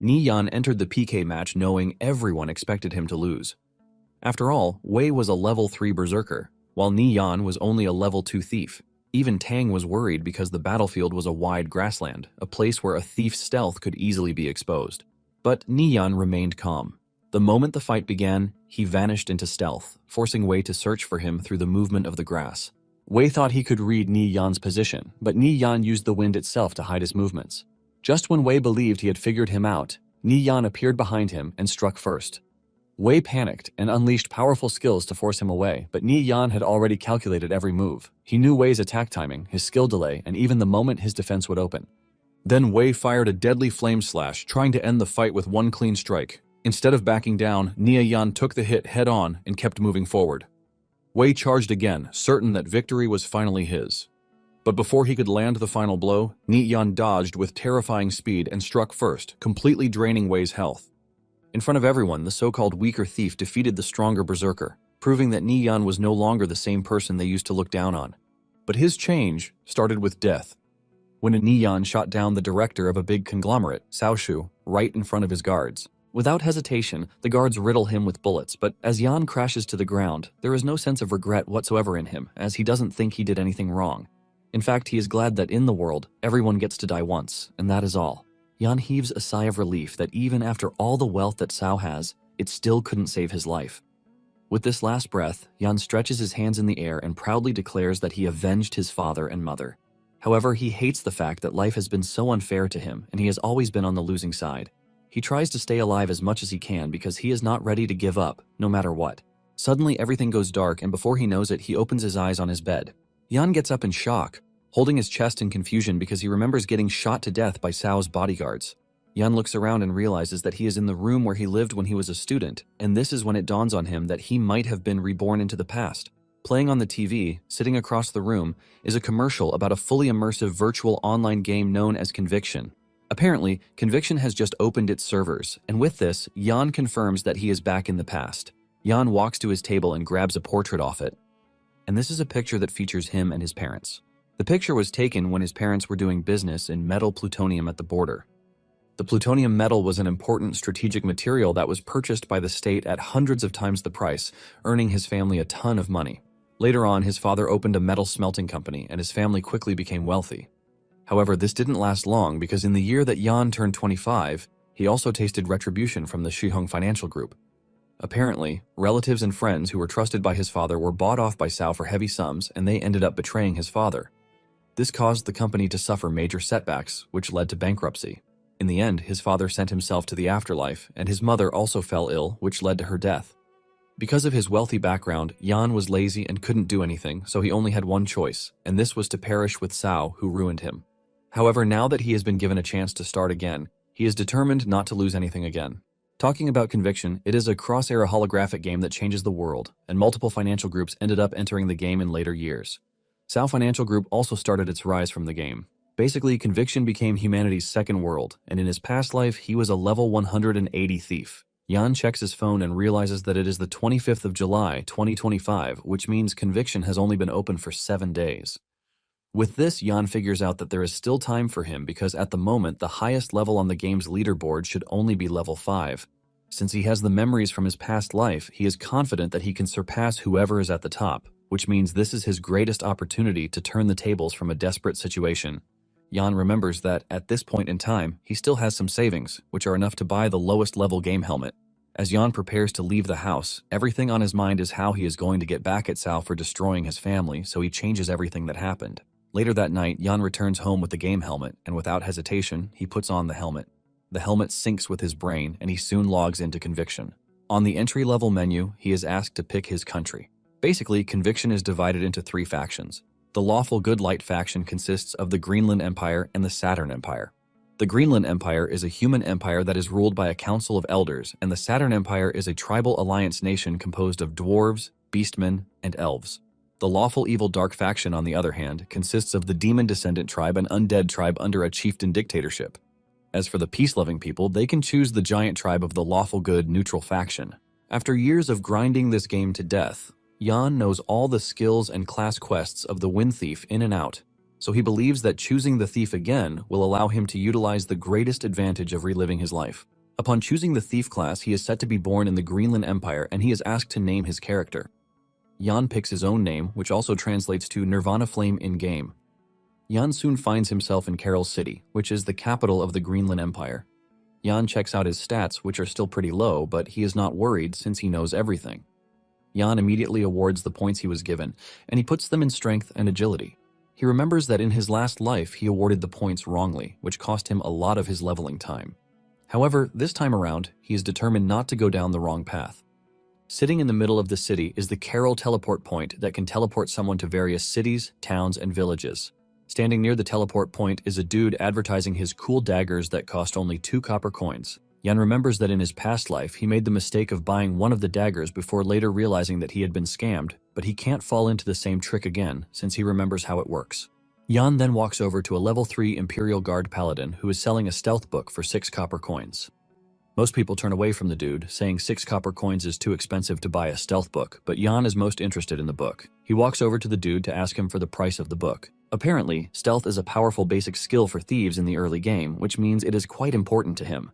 Ni Yan entered the PK match knowing everyone expected him to lose. After all, Wei was a level 3 berserker, while Ni Yan was only a level 2 thief. Even Tang was worried because the battlefield was a wide grassland, a place where a thief's stealth could easily be exposed. But Ni Yan remained calm. The moment the fight began, he vanished into stealth, forcing Wei to search for him through the movement of the grass. Wei thought he could read Ni Yan's position, but Ni Yan used the wind itself to hide his movements. Just when Wei believed he had figured him out, Ni Yan appeared behind him and struck first. Wei panicked and unleashed powerful skills to force him away, but Ni Yan had already calculated every move. He knew Wei's attack timing, his skill delay, and even the moment his defense would open. Then Wei fired a deadly flame slash, trying to end the fight with one clean strike. Instead of backing down, Ni Yan took the hit head-on and kept moving forward. Wei charged again, certain that victory was finally his. But before he could land the final blow, Ni Yan dodged with terrifying speed and struck first, completely draining Wei's health. In front of everyone, the so-called weaker thief defeated the stronger berserker, proving that Ni Yan was no longer the same person they used to look down on. But his change started with death. When Ni Yan shot down the director of a big conglomerate, Cao Shu, right in front of his guards. Without hesitation, the guards riddle him with bullets, but as Yan crashes to the ground, there is no sense of regret whatsoever in him, as he doesn't think he did anything wrong. In fact, he is glad that in the world, everyone gets to die once, and that is all. Yan heaves a sigh of relief that even after all the wealth that Cao has, it still couldn't save his life. With this last breath, Yan stretches his hands in the air and proudly declares that he avenged his father and mother. However, he hates the fact that life has been so unfair to him, and he has always been on the losing side. He tries to stay alive as much as he can because he is not ready to give up, no matter what. Suddenly, everything goes dark, and before he knows it, he opens his eyes on his bed. Yan gets up in shock, holding his chest in confusion because he remembers getting shot to death by Cao's bodyguards. Yan looks around and realizes that he is in the room where he lived when he was a student, and this is when it dawns on him that he might have been reborn into the past. Playing on the TV, sitting across the room, is a commercial about a fully immersive virtual online game known as Conviction. Apparently, Conviction has just opened its servers, and with this, Yan confirms that he is back in the past. Yan walks to his table and grabs a portrait off it. And this is a picture that features him and his parents. The picture was taken when his parents were doing business in metal plutonium at the border. The plutonium metal was an important strategic material that was purchased by the state at hundreds of times the price, earning his family a ton of money. Later on, his father opened a metal smelting company, and his family quickly became wealthy. However, this didn't last long because in the year that Yan turned 25, he also tasted retribution from the Shihong Financial Group. Apparently, relatives and friends who were trusted by his father were bought off by Cao for heavy sums, and they ended up betraying his father. This caused the company to suffer major setbacks, which led to bankruptcy. In the end, his father sent himself to the afterlife, and his mother also fell ill, which led to her death. Because of his wealthy background, Yan was lazy and couldn't do anything, so he only had one choice, and this was to perish with Cao, who ruined him. However, now that he has been given a chance to start again, he is determined not to lose anything again. Talking about Conviction, it is a cross-era holographic game that changes the world, and multiple financial groups ended up entering the game in later years. Cao Financial Group also started its rise from the game. Basically, Conviction became humanity's second world, and in his past life, he was a level 180 thief. Yan checks his phone and realizes that it is the 25th of July, 2025, which means Conviction has only been open for 7 days. With this, Yan figures out that there is still time for him because at the moment, the highest level on the game's leaderboard should only be level 5. Since he has the memories from his past life, he is confident that he can surpass whoever is at the top, which means this is his greatest opportunity to turn the tables from a desperate situation. Yan remembers that, at this point in time, he still has some savings, which are enough to buy the lowest level game helmet. As Yan prepares to leave the house, everything on his mind is how he is going to get back at Cao for destroying his family, so he changes everything that happened. Later that night, Yan returns home with the game helmet, and without hesitation, he puts on the helmet. The helmet syncs with his brain, and he soon logs into Conviction. On the entry-level menu, he is asked to pick his country. Basically, Conviction is divided into 3 factions. The Lawful Good Light faction consists of the Greenland Empire and the Saturn Empire. The Greenland Empire is a human empire that is ruled by a council of elders, and the Saturn Empire is a tribal alliance nation composed of dwarves, beastmen, and elves. The Lawful Evil Dark faction, on the other hand, consists of the Demon Descendant tribe and Undead tribe under a chieftain dictatorship. As for the peace-loving people, they can choose the giant tribe of the Lawful Good Neutral faction. After years of grinding this game to death, Yan knows all the skills and class quests of the Wind Thief in and out, so he believes that choosing the thief again will allow him to utilize the greatest advantage of reliving his life. Upon choosing the thief class, he is set to be born in the Greenland Empire and he is asked to name his character. Jan picks his own name, which also translates to Nirvana Flame in-game. Jan soon finds himself in Carol City, which is the capital of the Greenland Empire. Jan checks out his stats, which are still pretty low, but he is not worried since he knows everything. Jan immediately awards the points he was given, and he puts them in strength and agility. He remembers that in his last life he awarded the points wrongly, which cost him a lot of his leveling time. However, this time around, he is determined not to go down the wrong path. Sitting in the middle of the city is the Carol teleport point that can teleport someone to various cities, towns, and villages. Standing near the teleport point is a dude advertising his cool daggers that cost only 2 copper coins. Jan remembers that in his past life he made the mistake of buying one of the daggers before later realizing that he had been scammed, but he can't fall into the same trick again since he remembers how it works. Jan then walks over to a level 3 Imperial Guard Paladin who is selling a stealth book for 6 copper coins. Most people turn away from the dude, saying 6 copper coins is too expensive to buy a stealth book, but Jan is most interested in the book. He walks over to the dude to ask him for the price of the book. Apparently, stealth is a powerful basic skill for thieves in the early game, which means it is quite important to him.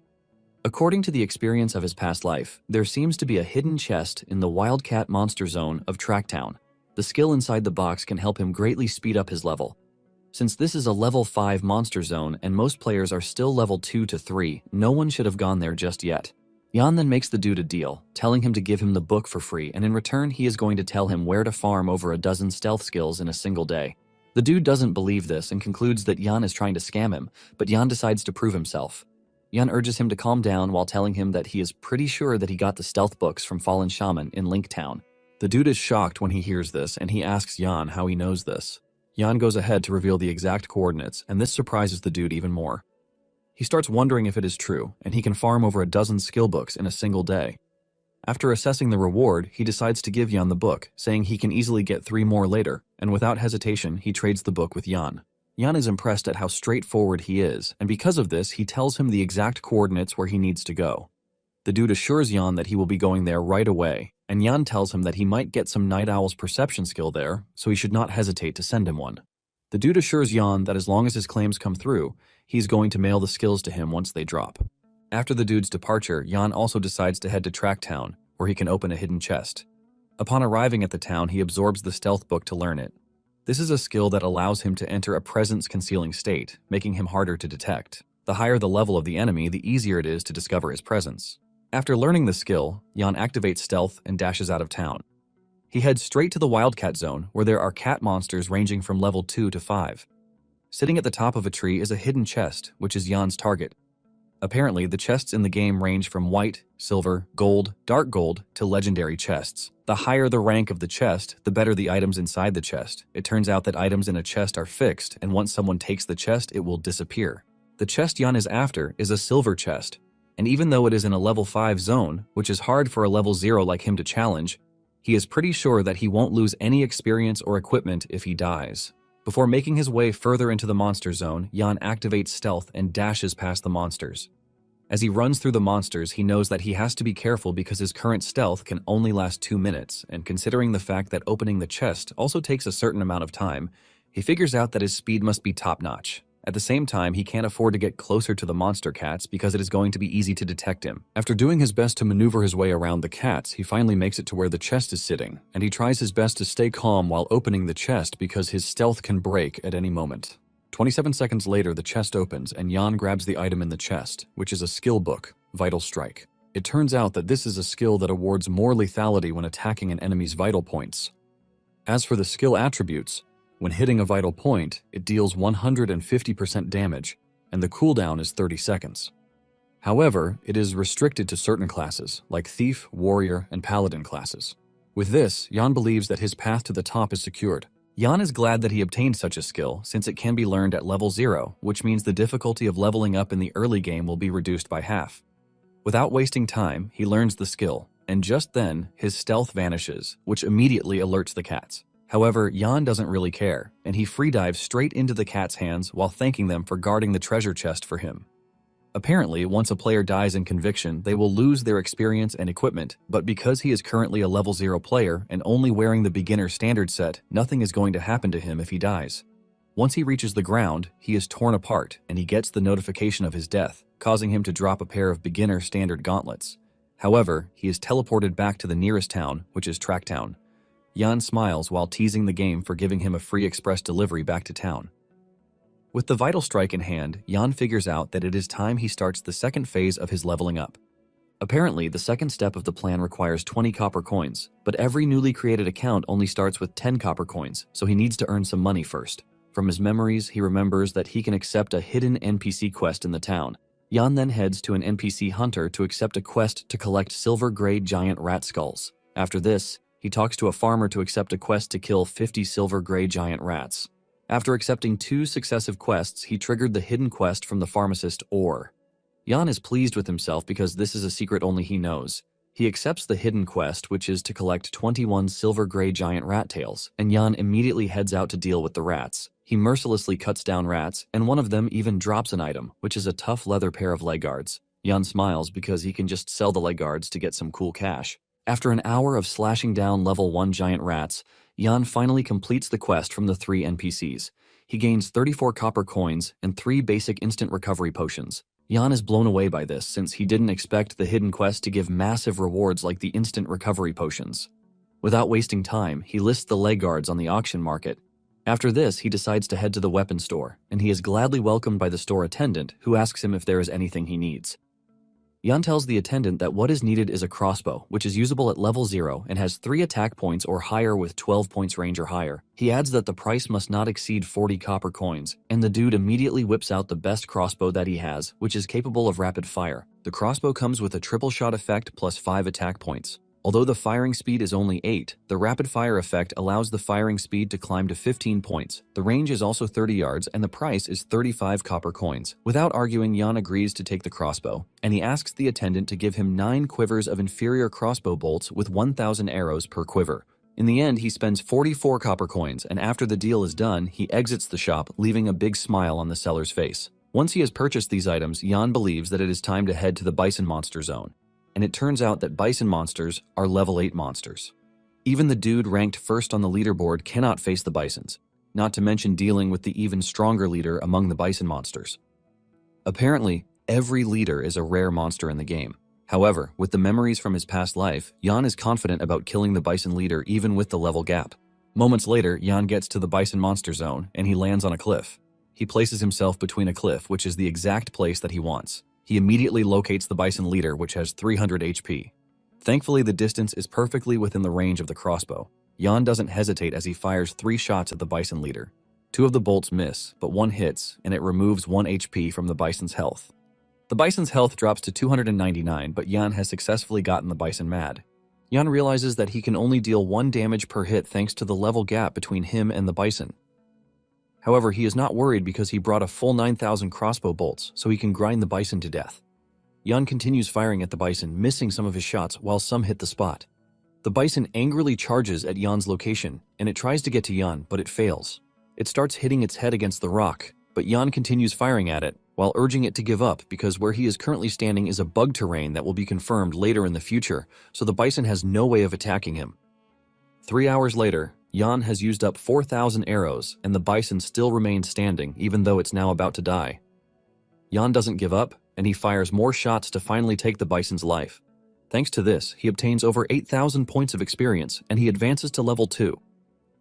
According to the experience of his past life, there seems to be a hidden chest in the Wildcat Monster Zone of Tracktown. The skill inside the box can help him greatly speed up his level. Since this is a level 5 monster zone and most players are still level 2 to 3, no one should have gone there just yet. Jan then makes the dude a deal, telling him to give him the book for free, and in return he is going to tell him where to farm over a dozen stealth skills in a single day. The dude doesn't believe this and concludes that Jan is trying to scam him, but Jan decides to prove himself. Jan urges him to calm down while telling him that he is pretty sure that he got the stealth books from Fallen Shaman in Link Town. The dude is shocked when he hears this and he asks Jan how he knows this. Jan goes ahead to reveal the exact coordinates, and this surprises the dude even more. He starts wondering if it is true, and he can farm over a dozen skill books in a single day. After assessing the reward, he decides to give Jan the book, saying he can easily get 3 more later, and without hesitation, he trades the book with Jan. Jan is impressed at how straightforward he is, and because of this, he tells him the exact coordinates where he needs to go. The dude assures Jan that he will be going there right away, and Jan tells him that he might get some Night Owl's perception skill there, so he should not hesitate to send him one. The dude assures Jan that as long as his claims come through, he's going to mail the skills to him once they drop. After the dude's departure, Jan also decides to head to Tracktown, where he can open a hidden chest. Upon arriving at the town, he absorbs the stealth book to learn it. This is a skill that allows him to enter a presence-concealing state, making him harder to detect. The higher the level of the enemy, the easier it is to discover his presence. After learning the skill, Jan activates stealth and dashes out of town. He heads straight to the Wildcat Zone, where there are cat monsters ranging from level 2 to 5. Sitting at the top of a tree is a hidden chest, which is Jan's target. Apparently, the chests in the game range from white, silver, gold, dark gold, to legendary chests. The higher the rank of the chest, the better the items inside the chest. It turns out that items in a chest are fixed, and once someone takes the chest, it will disappear. The chest Jan is after is a silver chest, and even though it is in a level 5 zone, which is hard for a level 0 like him to challenge, he is pretty sure that he won't lose any experience or equipment if he dies. Before making his way further into the monster zone, Jan activates stealth and dashes past the monsters. As he runs through the monsters, he knows that he has to be careful because his current stealth can only last 2 minutes, and considering the fact that opening the chest also takes a certain amount of time, he figures out that his speed must be top-notch. At the same time, he can't afford to get closer to the monster cats because it is going to be easy to detect him. After doing his best to maneuver his way around the cats, he finally makes it to where the chest is sitting, and he tries his best to stay calm while opening the chest because his stealth can break at any moment. 27 seconds later, the chest opens, and Jan grabs the item in the chest, which is a skill book, Vital Strike. It turns out that this is a skill that awards more lethality when attacking an enemy's vital points. As for the skill attributes, when hitting a vital point, it deals 150% damage, and the cooldown is 30 seconds. However, it is restricted to certain classes, like Thief, Warrior, and Paladin classes. With this, Jan believes that his path to the top is secured. Jan is glad that he obtained such a skill, since it can be learned at level 0, which means the difficulty of leveling up in the early game will be reduced by half. Without wasting time, he learns the skill, and just then, his stealth vanishes, which immediately alerts the cats. However, Jan doesn't really care, and he free dives straight into the cat's hands while thanking them for guarding the treasure chest for him. Apparently, once a player dies in Conviction, they will lose their experience and equipment, but because he is currently a level 0 player and only wearing the beginner standard set, nothing is going to happen to him if he dies. Once he reaches the ground, he is torn apart, and he gets the notification of his death. causing him to drop a pair of beginner standard gauntlets. However, he is teleported back to the nearest town, which is Tracktown. Jan smiles while teasing the game for giving him a free express delivery back to town. With the Vital Strike in hand, Jan figures out that it is time he starts the second phase of his leveling up. Apparently, the second step of the plan requires 20 copper coins, but every newly created account only starts with 10 copper coins, so he needs to earn some money first. From his memories, he remembers that he can accept a hidden NPC quest in the town. Jan then heads to an NPC hunter to accept a quest to collect silver-grade giant rat skulls. After this, he talks to a farmer to accept a quest to kill 50 silver-gray giant rats. After accepting 2 successive quests, he triggered the hidden quest from the pharmacist Orr. Jan is pleased with himself because this is a secret only he knows. He accepts the hidden quest, which is to collect 21 silver-gray giant rat tails, and Jan immediately heads out to deal with the rats. He mercilessly cuts down rats, and one of them even drops an item, which is a tough leather pair of leg guards. Jan smiles because he can just sell the leg guards to get some cool cash. After an hour of slashing down level 1 giant rats, Jan finally completes the quest from the 3 NPCs. He gains 34 copper coins and 3 basic instant recovery potions. Jan is blown away by this since he didn't expect the hidden quest to give massive rewards like the instant recovery potions. Without wasting time, he lists the leg guards on the auction market. After this, he decides to head to the weapon store, and he is gladly welcomed by the store attendant, who asks him if there is anything he needs. Jan tells the attendant that what is needed is a crossbow, which is usable at level 0 and has 3 attack points or higher with 12 points range or higher. He adds that the price must not exceed 40 copper coins, and the dude immediately whips out the best crossbow that he has, which is capable of rapid fire. The crossbow comes with a triple shot effect plus 5 attack points. Although the firing speed is only 8, the rapid fire effect allows the firing speed to climb to 15 points. The range is also 30 yards and the price is 35 copper coins. Without arguing, Jan agrees to take the crossbow, and he asks the attendant to give him 9 quivers of inferior crossbow bolts with 1,000 arrows per quiver. In the end, he spends 44 copper coins, and after the deal is done, he exits the shop, leaving a big smile on the seller's face. Once he has purchased these items, Jan believes that it is time to head to the bison monster zone. And it turns out that bison monsters are level 8 monsters. Even the dude ranked first on the leaderboard cannot face the bisons, not to mention dealing with the even stronger leader among the bison monsters. Apparently, every leader is a rare monster in the game. However, with the memories from his past life, Jan is confident about killing the bison leader even with the level gap. Moments later, Jan gets to the bison monster zone and he lands on a cliff. He places himself between a cliff, which is the exact place that he wants. He immediately locates the bison leader, which has 300 HP. Thankfully, the distance is perfectly within the range of the crossbow. Jan doesn't hesitate as he fires 3 shots at the bison leader. 2 of the bolts miss, but 1 hits, and it removes 1 HP from the bison's health. The bison's health drops to 299, but Jan has successfully gotten the bison mad. Jan realizes that he can only deal 1 damage per hit thanks to the level gap between him and the bison. However, he is not worried because he brought a full 9,000 crossbow bolts, so he can grind the bison to death. Jan continues firing at the bison, missing some of his shots while some hit the spot. The bison angrily charges at Jan's location, and it tries to get to Jan, but it fails. It starts hitting its head against the rock, but Jan continues firing at it, while urging it to give up because where he is currently standing is a bug terrain that will be confirmed later in the future, so the bison has no way of attacking him. 3 hours later, Jan has used up 4,000 arrows, and the bison still remains standing, even though it's now about to die. Jan doesn't give up, and he fires more shots to finally take the bison's life. Thanks to this, he obtains over 8,000 points of experience, and he advances to level 2.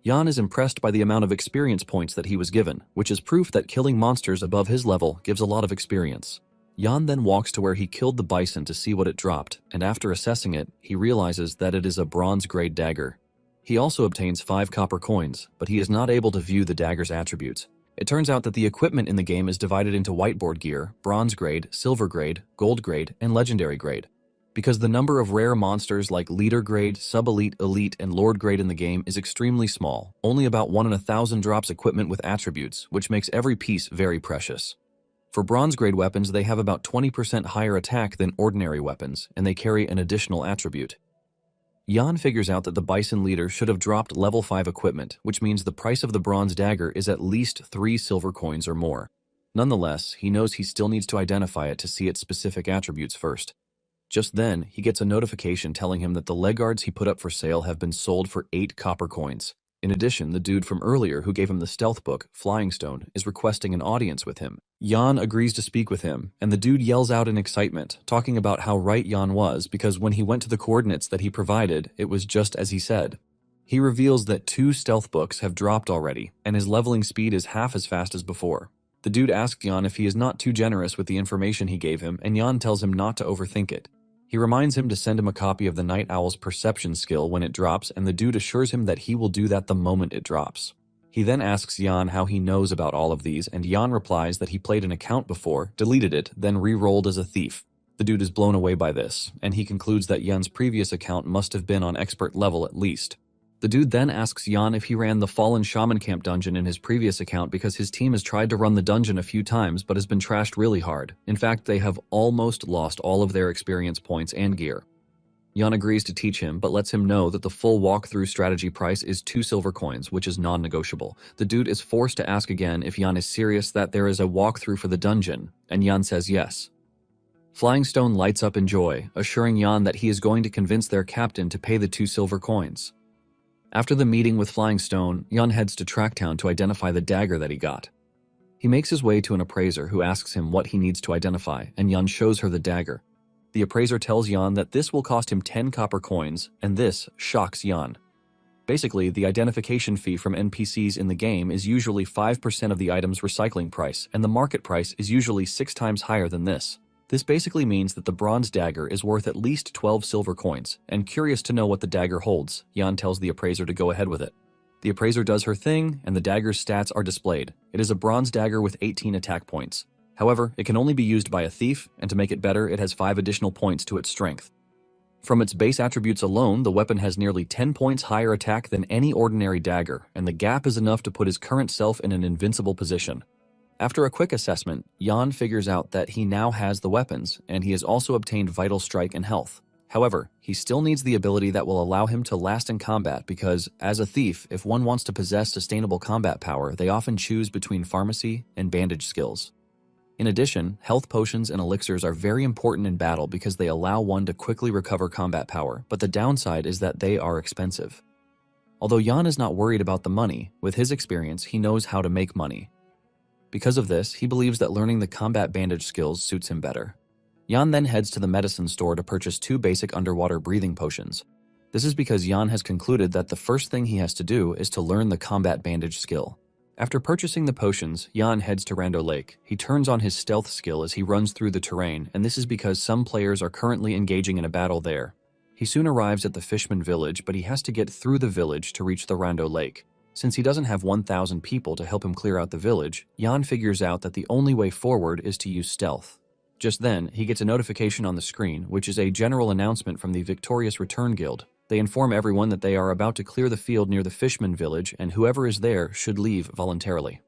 Jan is impressed by the amount of experience points that he was given, which is proof that killing monsters above his level gives a lot of experience. Jan then walks to where he killed the bison to see what it dropped, and after assessing it, he realizes that it is a bronze-grade dagger. He also obtains 5 copper coins, but he is not able to view the dagger's attributes. It turns out that the equipment in the game is divided into whiteboard gear, bronze grade, silver grade, gold grade, and legendary grade. Because the number of rare monsters like leader grade, sub-elite, elite, and lord grade in the game is extremely small, only about 1 in 1,000 drops equipment with attributes, which makes every piece very precious. For bronze grade weapons, they have about 20% higher attack than ordinary weapons, and they carry an additional attribute. Jan figures out that the bison leader should have dropped level 5 equipment, which means the price of the bronze dagger is at least 3 silver coins or more. Nonetheless, he knows he still needs to identify it to see its specific attributes first. Just then, he gets a notification telling him that the leg guards he put up for sale have been sold for 8 copper coins. In addition, the dude from earlier who gave him the stealth book, Flying Stone, is requesting an audience with him. Yan agrees to speak with him, and the dude yells out in excitement, talking about how right Yan was because when he went to the coordinates that he provided, it was just as he said. He reveals that 2 stealth books have dropped already, and his leveling speed is half as fast as before. The dude asks Yan if he is not too generous with the information he gave him, and Yan tells him not to overthink it. He reminds him to send him a copy of the Night Owl's perception skill when it drops, and the dude assures him that he will do that the moment it drops. He then asks Yan how he knows about all of these, and Yan replies that he played an account before, deleted it, then re-rolled as a thief. The dude is blown away by this, and he concludes that Yan's previous account must have been on expert level at least. The dude then asks Yan if he ran the Fallen Shaman Camp dungeon in his previous account because his team has tried to run the dungeon a few times but has been trashed really hard. In fact, they have almost lost all of their experience points and gear. Yan agrees to teach him but lets him know that the full walkthrough strategy price is 2 silver coins, which is non-negotiable. The dude is forced to ask again if Yan is serious that there is a walkthrough for the dungeon, and Yan says yes. Flying Stone lights up in joy, assuring Yan that he is going to convince their captain to pay the 2 silver coins. After the meeting with Flying Stone, Yan heads to Tracktown to identify the dagger that he got. He makes his way to an appraiser who asks him what he needs to identify, and Yan shows her the dagger. The appraiser tells Yan that this will cost him 10 copper coins, and this shocks Yan. Basically, the identification fee from NPCs in the game is usually 5% of the item's recycling price, and the market price is usually 6 times higher than this. This basically means that the bronze dagger is worth at least 12 silver coins, and curious to know what the dagger holds, Yan tells the appraiser to go ahead with it. The appraiser does her thing, and the dagger's stats are displayed. It is a bronze dagger with 18 attack points. However, it can only be used by a thief, and to make it better, it has 5 additional points to its strength. From its base attributes alone, the weapon has nearly 10 points higher attack than any ordinary dagger, and the gap is enough to put his current self in an invincible position. After a quick assessment, Yan figures out that he now has the weapons, and he has also obtained Vital Strike and Health. However, he still needs the ability that will allow him to last in combat because, as a thief, if one wants to possess sustainable combat power, they often choose between pharmacy and bandage skills. In addition, health potions and elixirs are very important in battle because they allow one to quickly recover combat power, but the downside is that they are expensive. Although Yan is not worried about the money, with his experience, he knows how to make money. Because of this, he believes that learning the combat bandage skills suits him better. Yan then heads to the medicine store to purchase 2 basic underwater breathing potions. This is because Yan has concluded that the first thing he has to do is to learn the combat bandage skill. After purchasing the potions, Yan heads to Rando Lake. He turns on his stealth skill as he runs through the terrain, and this is because some players are currently engaging in a battle there. He soon arrives at the Fishman village, but he has to get through the village to reach the Rando Lake. Since he doesn't have 1,000 people to help him clear out the village, Yan figures out that the only way forward is to use stealth. Just then, he gets a notification on the screen, which is a general announcement from the Victorious Return Guild. They inform everyone that they are about to clear the field near the Fishman village, and whoever is there should leave voluntarily.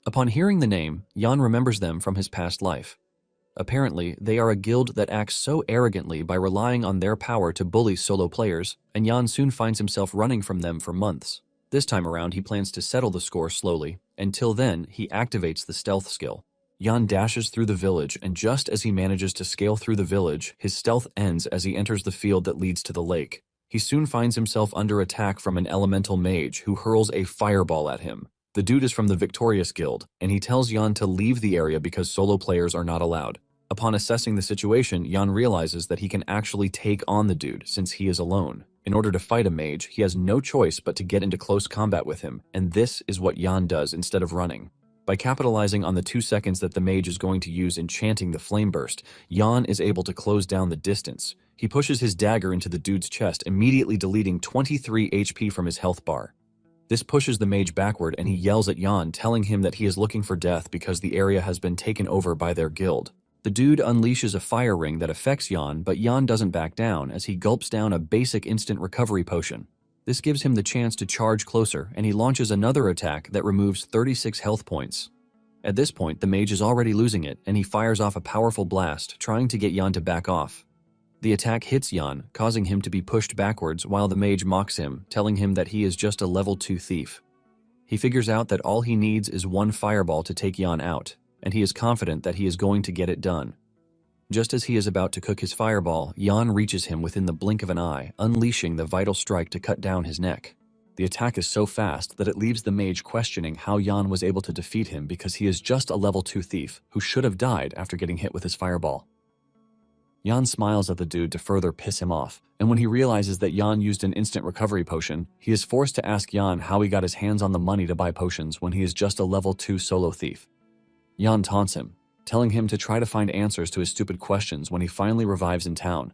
Upon hearing the name, Yan remembers them from his past life. Apparently, they are a guild that acts so arrogantly by relying on their power to bully solo players, and Yan soon finds himself running from them for months. This time around, he plans to settle the score slowly. Until then, he activates the stealth skill. Yan dashes through the village, and just as he manages to scale through the village, his stealth ends as he enters the field that leads to the lake. He soon finds himself under attack from an elemental mage who hurls a fireball at him. The dude is from the Victorious Guild, and he tells Yan to leave the area because solo players are not allowed. Upon assessing the situation, Yan realizes that he can actually take on the dude since he is alone. In order to fight a mage, he has no choice but to get into close combat with him, and this is what Yan does instead of running. By capitalizing on the 2 seconds that the mage is going to use enchanting the flame burst, Yan is able to close down the distance. He pushes his dagger into the dude's chest, immediately deleting 23 HP from his health bar. This pushes the mage backward, and he yells at Yan, telling him that he is looking for death because the area has been taken over by their guild. The dude unleashes a fire ring that affects Yan, but Yan doesn't back down as he gulps down a basic instant recovery potion. This gives him the chance to charge closer, and he launches another attack that removes 36 health points. At this point, the mage is already losing it, and he fires off a powerful blast, trying to get Yan to back off. The attack hits Yan, causing him to be pushed backwards while the mage mocks him, telling him that he is just a level 2 thief. He figures out that all he needs is one fireball to take Yan out, and he is confident that he is going to get it done. Just as he is about to cook his fireball, Yan reaches him within the blink of an eye, unleashing the Vital Strike to cut down his neck. The attack is so fast that it leaves the mage questioning how Yan was able to defeat him because he is just a level 2 thief who should have died after getting hit with his fireball. Yan smiles at the dude to further piss him off, and when he realizes that Yan used an instant recovery potion, he is forced to ask Yan how he got his hands on the money to buy potions when he is just a level 2 solo thief. Yan taunts him, telling him to try to find answers to his stupid questions when he finally revives in town.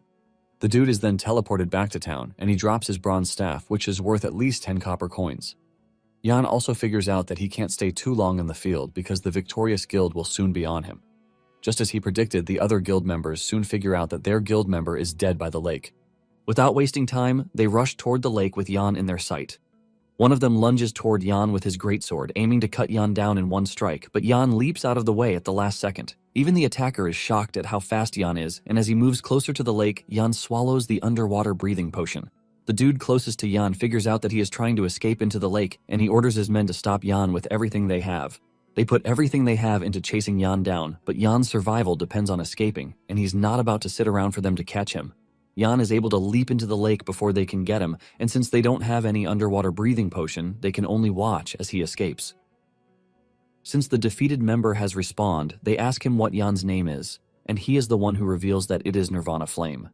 The dude is then teleported back to town, and he drops his bronze staff, which is worth at least 10 copper coins. Yan also figures out that he can't stay too long in the field because the victorious guild will soon be on him. Just as he predicted, the other guild members soon figure out that their guild member is dead by the lake. Without wasting time, they rush toward the lake with Yan in their sight. One of them lunges toward Yan with his greatsword, aiming to cut Yan down in one strike, but Yan leaps out of the way at the last second. Even the attacker is shocked at how fast Yan is, and as he moves closer to the lake, Yan swallows the underwater breathing potion. The dude closest to Yan figures out that he is trying to escape into the lake, and he orders his men to stop Yan with everything they have. They put everything they have into chasing Yan down, but Yan's survival depends on escaping, and he's not about to sit around for them to catch him. Yan is able to leap into the lake before they can get him, and since they don't have any underwater breathing potion, they can only watch as he escapes. Since the defeated member has respawned, they ask him what Yan's name is, and he is the one who reveals that it is Nirvana Flame.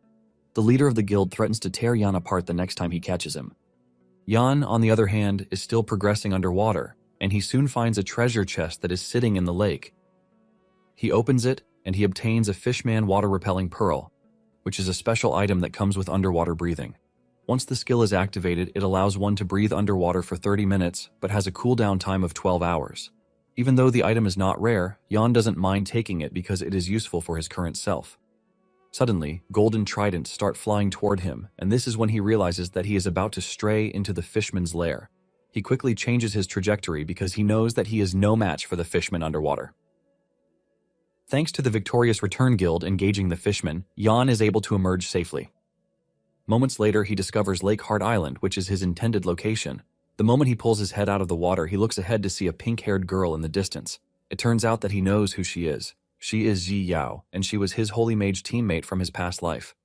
The leader of the guild threatens to tear Yan apart the next time he catches him. Yan, on the other hand, is still progressing underwater, and he soon finds a treasure chest that is sitting in the lake. He opens it, and he obtains a Fishman water-repelling pearl, which is a special item that comes with underwater breathing. Once the skill is activated, it allows one to breathe underwater for 30 minutes, but has a cooldown time of 12 hours. Even though the item is not rare, Yan doesn't mind taking it because it is useful for his current self. Suddenly, golden tridents start flying toward him, and this is when he realizes that he is about to stray into the fishman's lair. He quickly changes his trajectory because he knows that he is no match for the fishman underwater. Thanks to the victorious return guild engaging the fishman, Yan is able to emerge safely. Moments later, he discovers Lake Heart Island, which is his intended location. The moment he pulls his head out of the water, he looks ahead to see a pink-haired girl in the distance. It turns out that he knows who she is. She is Ji Yao, and she was his holy mage teammate from his past life.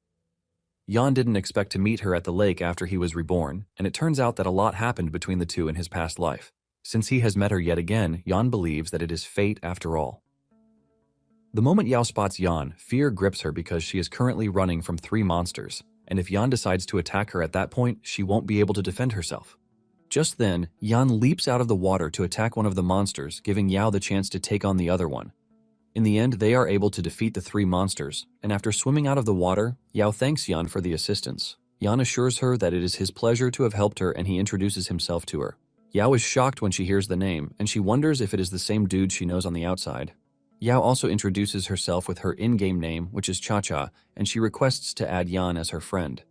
Yan didn't expect to meet her at the lake after he was reborn, and it turns out that a lot happened between the two in his past life. Since he has met her yet again, Yan believes that it is fate after all. The moment Yao spots Yan, fear grips her because she is currently running from 3 monsters, and if Yan decides to attack her at that point, she won't be able to defend herself. Just then, Yan leaps out of the water to attack one of the monsters, giving Yao the chance to take on the other one. In the end, they are able to defeat the 3 monsters, and after swimming out of the water, Yao thanks Yan for the assistance. Yan assures her that it is his pleasure to have helped her, and he introduces himself to her. Yao is shocked when she hears the name, and she wonders if it is the same dude she knows on the outside. Yao also introduces herself with her in-game name, which is Cha-Cha, and she requests to add Yan as her friend.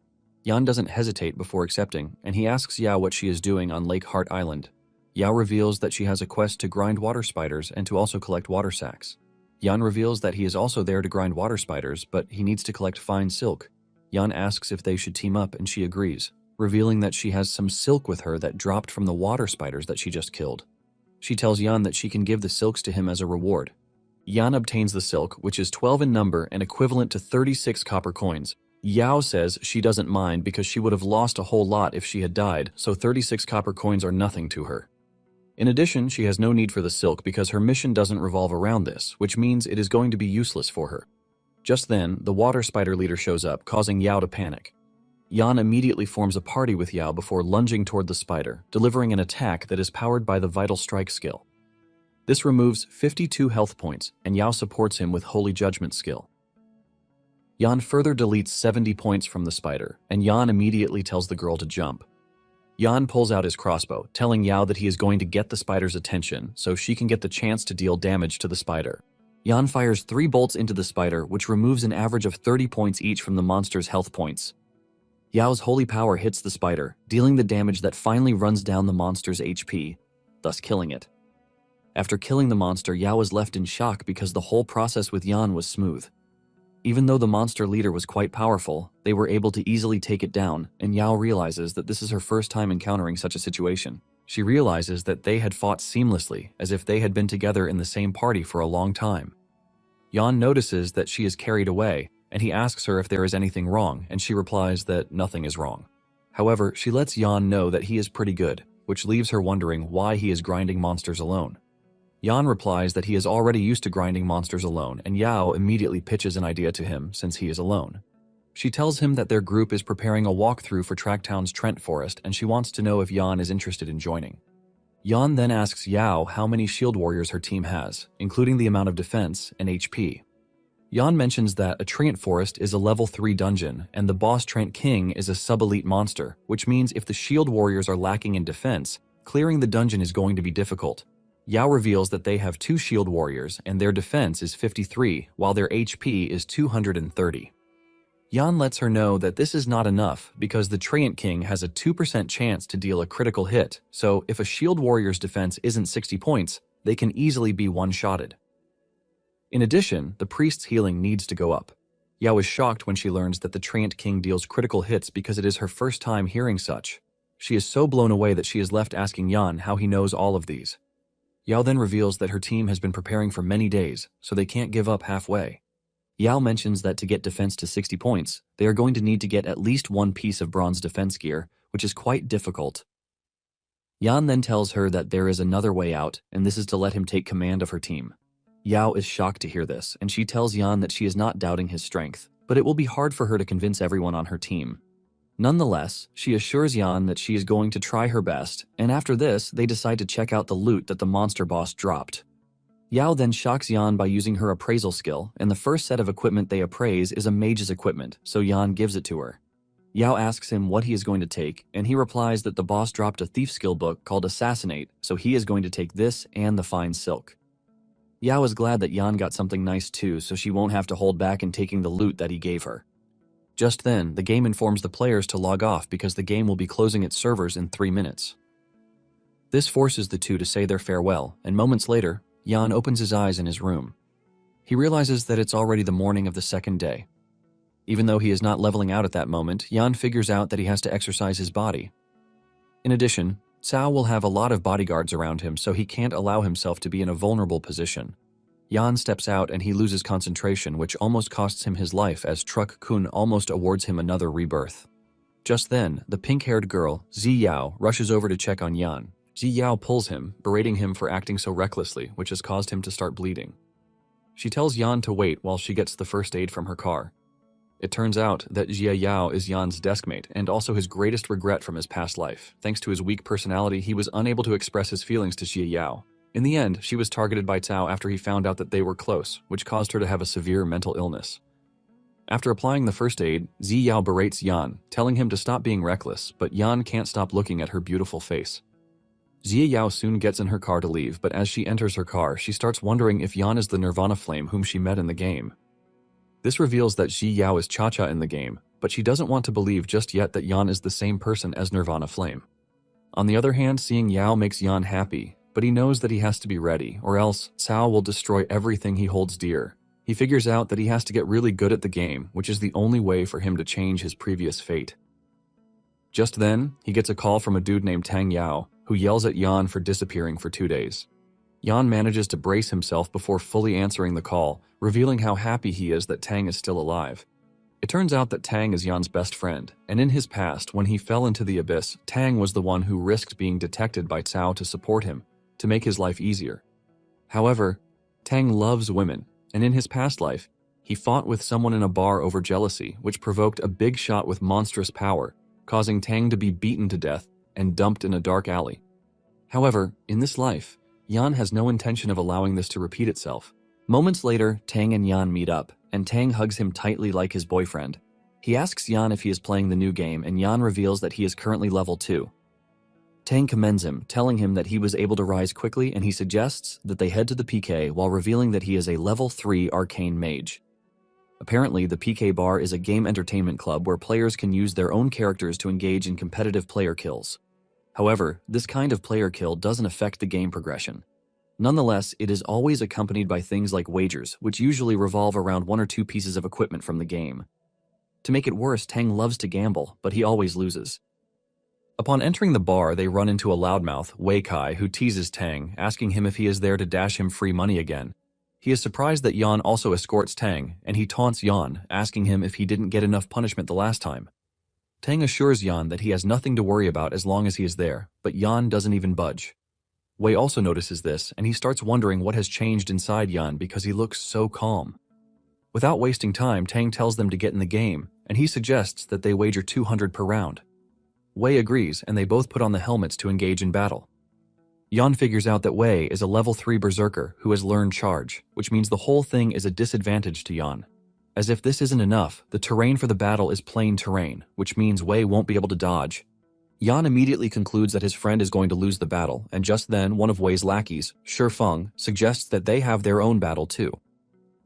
Yan doesn't hesitate before accepting, and he asks Yao what she is doing on Lake Heart Island. Yao reveals that she has a quest to grind water spiders and to also collect water sacks. Yan reveals that he is also there to grind water spiders, but he needs to collect fine silk. Yan asks if they should team up, and she agrees, revealing that she has some silk with her that dropped from the water spiders that she just killed. She tells Yan that she can give the silks to him as a reward. Yan obtains the silk, which is 12 in number and equivalent to 36 copper coins. Yao says she doesn't mind because she would have lost a whole lot if she had died, so 36 copper coins are nothing to her. In addition, she has no need for the silk because her mission doesn't revolve around this, which means it is going to be useless for her. Just then, the water spider leader shows up, causing Yao to panic. Yan immediately forms a party with Yao before lunging toward the spider, delivering an attack that is powered by the Vital Strike skill. This removes 52 health points, and Yao supports him with Holy Judgment skill. Yan further deletes 70 points from the spider, and Yan immediately tells the girl to jump. Yan pulls out his crossbow, telling Yao that he is going to get the spider's attention so she can get the chance to deal damage to the spider. Yan fires 3 bolts into the spider, which removes an average of 30 points each from the monster's health points. Yao's holy power hits the spider, dealing the damage that finally runs down the monster's HP, thus killing it. After killing the monster, Yao is left in shock because the whole process with Yan was smooth. Even though the monster leader was quite powerful, they were able to easily take it down, and Yao realizes that this is her first time encountering such a situation. She realizes that they had fought seamlessly, as if they had been together in the same party for a long time. Yan notices that she is carried away, and he asks her if there is anything wrong, and she replies that nothing is wrong. However, she lets Yan know that he is pretty good, which leaves her wondering why he is grinding monsters alone. Yan replies that he is already used to grinding monsters alone, and Yao immediately pitches an idea to him since he is alone. She tells him that their group is preparing a walkthrough for Tracktown's Trent Forest, and she wants to know if Yan is interested in joining. Yan then asks Yao how many shield warriors her team has, including the amount of defense and HP. Yan mentions that a Trent Forest is a level 3 dungeon, and the boss Trent King is a sub-elite monster, which means if the shield warriors are lacking in defense, clearing the dungeon is going to be difficult. Yao reveals that they have 2 shield warriors, and their defense is 53, while their HP is 230. Yan lets her know that this is not enough because the Treant King has a 2% chance to deal a critical hit, so if a shield warrior's defense isn't 60 points, they can easily be one-shotted. In addition, the priest's healing needs to go up. Yao is shocked when she learns that the Treant King deals critical hits because it is her first time hearing such. She is so blown away that she is left asking Yan how he knows all of these. Yao then reveals that her team has been preparing for many days, so they can't give up halfway. Yao mentions that to get defense to 60 points, they are going to need to get at least 1 piece of bronze defense gear, which is quite difficult. Yan then tells her that there is another way out, and this is to let him take command of her team. Yao is shocked to hear this, and she tells Yan that she is not doubting his strength, but it will be hard for her to convince everyone on her team. Nonetheless, she assures Yan that she is going to try her best, and after this, they decide to check out the loot that the monster boss dropped. Yao then shocks Yan by using her appraisal skill, and the first set of equipment they appraise is a mage's equipment, so Yan gives it to her. Yao asks him what he is going to take, and he replies that the boss dropped a thief skill book called Assassinate, so he is going to take this and the fine silk. Yao is glad that Yan got something nice too, so she won't have to hold back in taking the loot that he gave her. Just then, the game informs the players to log off because the game will be closing its servers in 3 minutes. This forces the two to say their farewell, and moments later, Yan opens his eyes in his room. He realizes that it's already the morning of the second day. Even though he is not leveling out at that moment, Yan figures out that he has to exercise his body. In addition, Cao will have a lot of bodyguards around him, so he can't allow himself to be in a vulnerable position. Yan steps out and he loses concentration, which almost costs him his life as Truck Kun almost awards him another rebirth. Just then, the pink-haired girl, Zi Yao, rushes over to check on Yan. Zi Yao pulls him, berating him for acting so recklessly, which has caused him to start bleeding. She tells Yan to wait while she gets the first aid from her car. It turns out that Jia Yao is Yan's deskmate and also his greatest regret from his past life. Thanks to his weak personality, he was unable to express his feelings to Jia Yao. In the end, she was targeted by Cao after he found out that they were close, which caused her to have a severe mental illness. After applying the first aid, Zi Yao berates Yan, telling him to stop being reckless, but Yan can't stop looking at her beautiful face. Jia Yao soon gets in her car to leave, but as she enters her car, she starts wondering if Yan is the Nirvana Flame whom she met in the game. This reveals that Zi Yao is Cha-Cha in the game, but she doesn't want to believe just yet that Yan is the same person as Nirvana Flame. On the other hand, seeing Yao makes Yan happy, but he knows that he has to be ready, or else Cao will destroy everything he holds dear. He figures out that he has to get really good at the game, which is the only way for him to change his previous fate. Just then, he gets a call from a dude named Tang Yao, who yells at Yan for disappearing for 2 days. Yan manages to brace himself before fully answering the call, revealing how happy he is that Tang is still alive. It turns out that Tang is Yan's best friend, and in his past, when he fell into the abyss, Tang was the one who risked being detected by Cao to support him, to make his life easier. However, Tang loves women, and in his past life, he fought with someone in a bar over jealousy, which provoked a big shot with monstrous power, causing Tang to be beaten to death and dumped in a dark alley. However, in this life, Yan has no intention of allowing this to repeat itself. Moments later, Tang and Yan meet up, and Tang hugs him tightly like his boyfriend. He asks Yan if he is playing the new game, and Yan reveals that he is currently level 2. Tang commends him, telling him that he was able to rise quickly, and he suggests that they head to the PK while revealing that he is a level 3 arcane mage. Apparently, the PK bar is a game entertainment club where players can use their own characters to engage in competitive player kills. However, this kind of player kill doesn't affect the game progression. Nonetheless, it is always accompanied by things like wagers, which usually revolve around 1 or 2 pieces of equipment from the game. To make it worse, Tang loves to gamble, but he always loses. Upon entering the bar, they run into a loudmouth, Wei Kai, who teases Tang, asking him if he is there to dash him free money again. He is surprised that Yan also escorts Tang, and he taunts Yan, asking him if he didn't get enough punishment the last time. Tang assures Yan that he has nothing to worry about as long as he is there, but Yan doesn't even budge. Wei also notices this, and he starts wondering what has changed inside Yan because he looks so calm. Without wasting time, Tang tells them to get in the game, and he suggests that they wager 200 per round. Wei agrees, and they both put on the helmets to engage in battle. Yan figures out that Wei is a level 3 berserker who has learned charge, which means the whole thing is a disadvantage to Yan. As if this isn't enough, the terrain for the battle is plain terrain, which means Wei won't be able to dodge. Yan immediately concludes that his friend is going to lose the battle, and just then one of Wei's lackeys, Shifeng, suggests that they have their own battle too.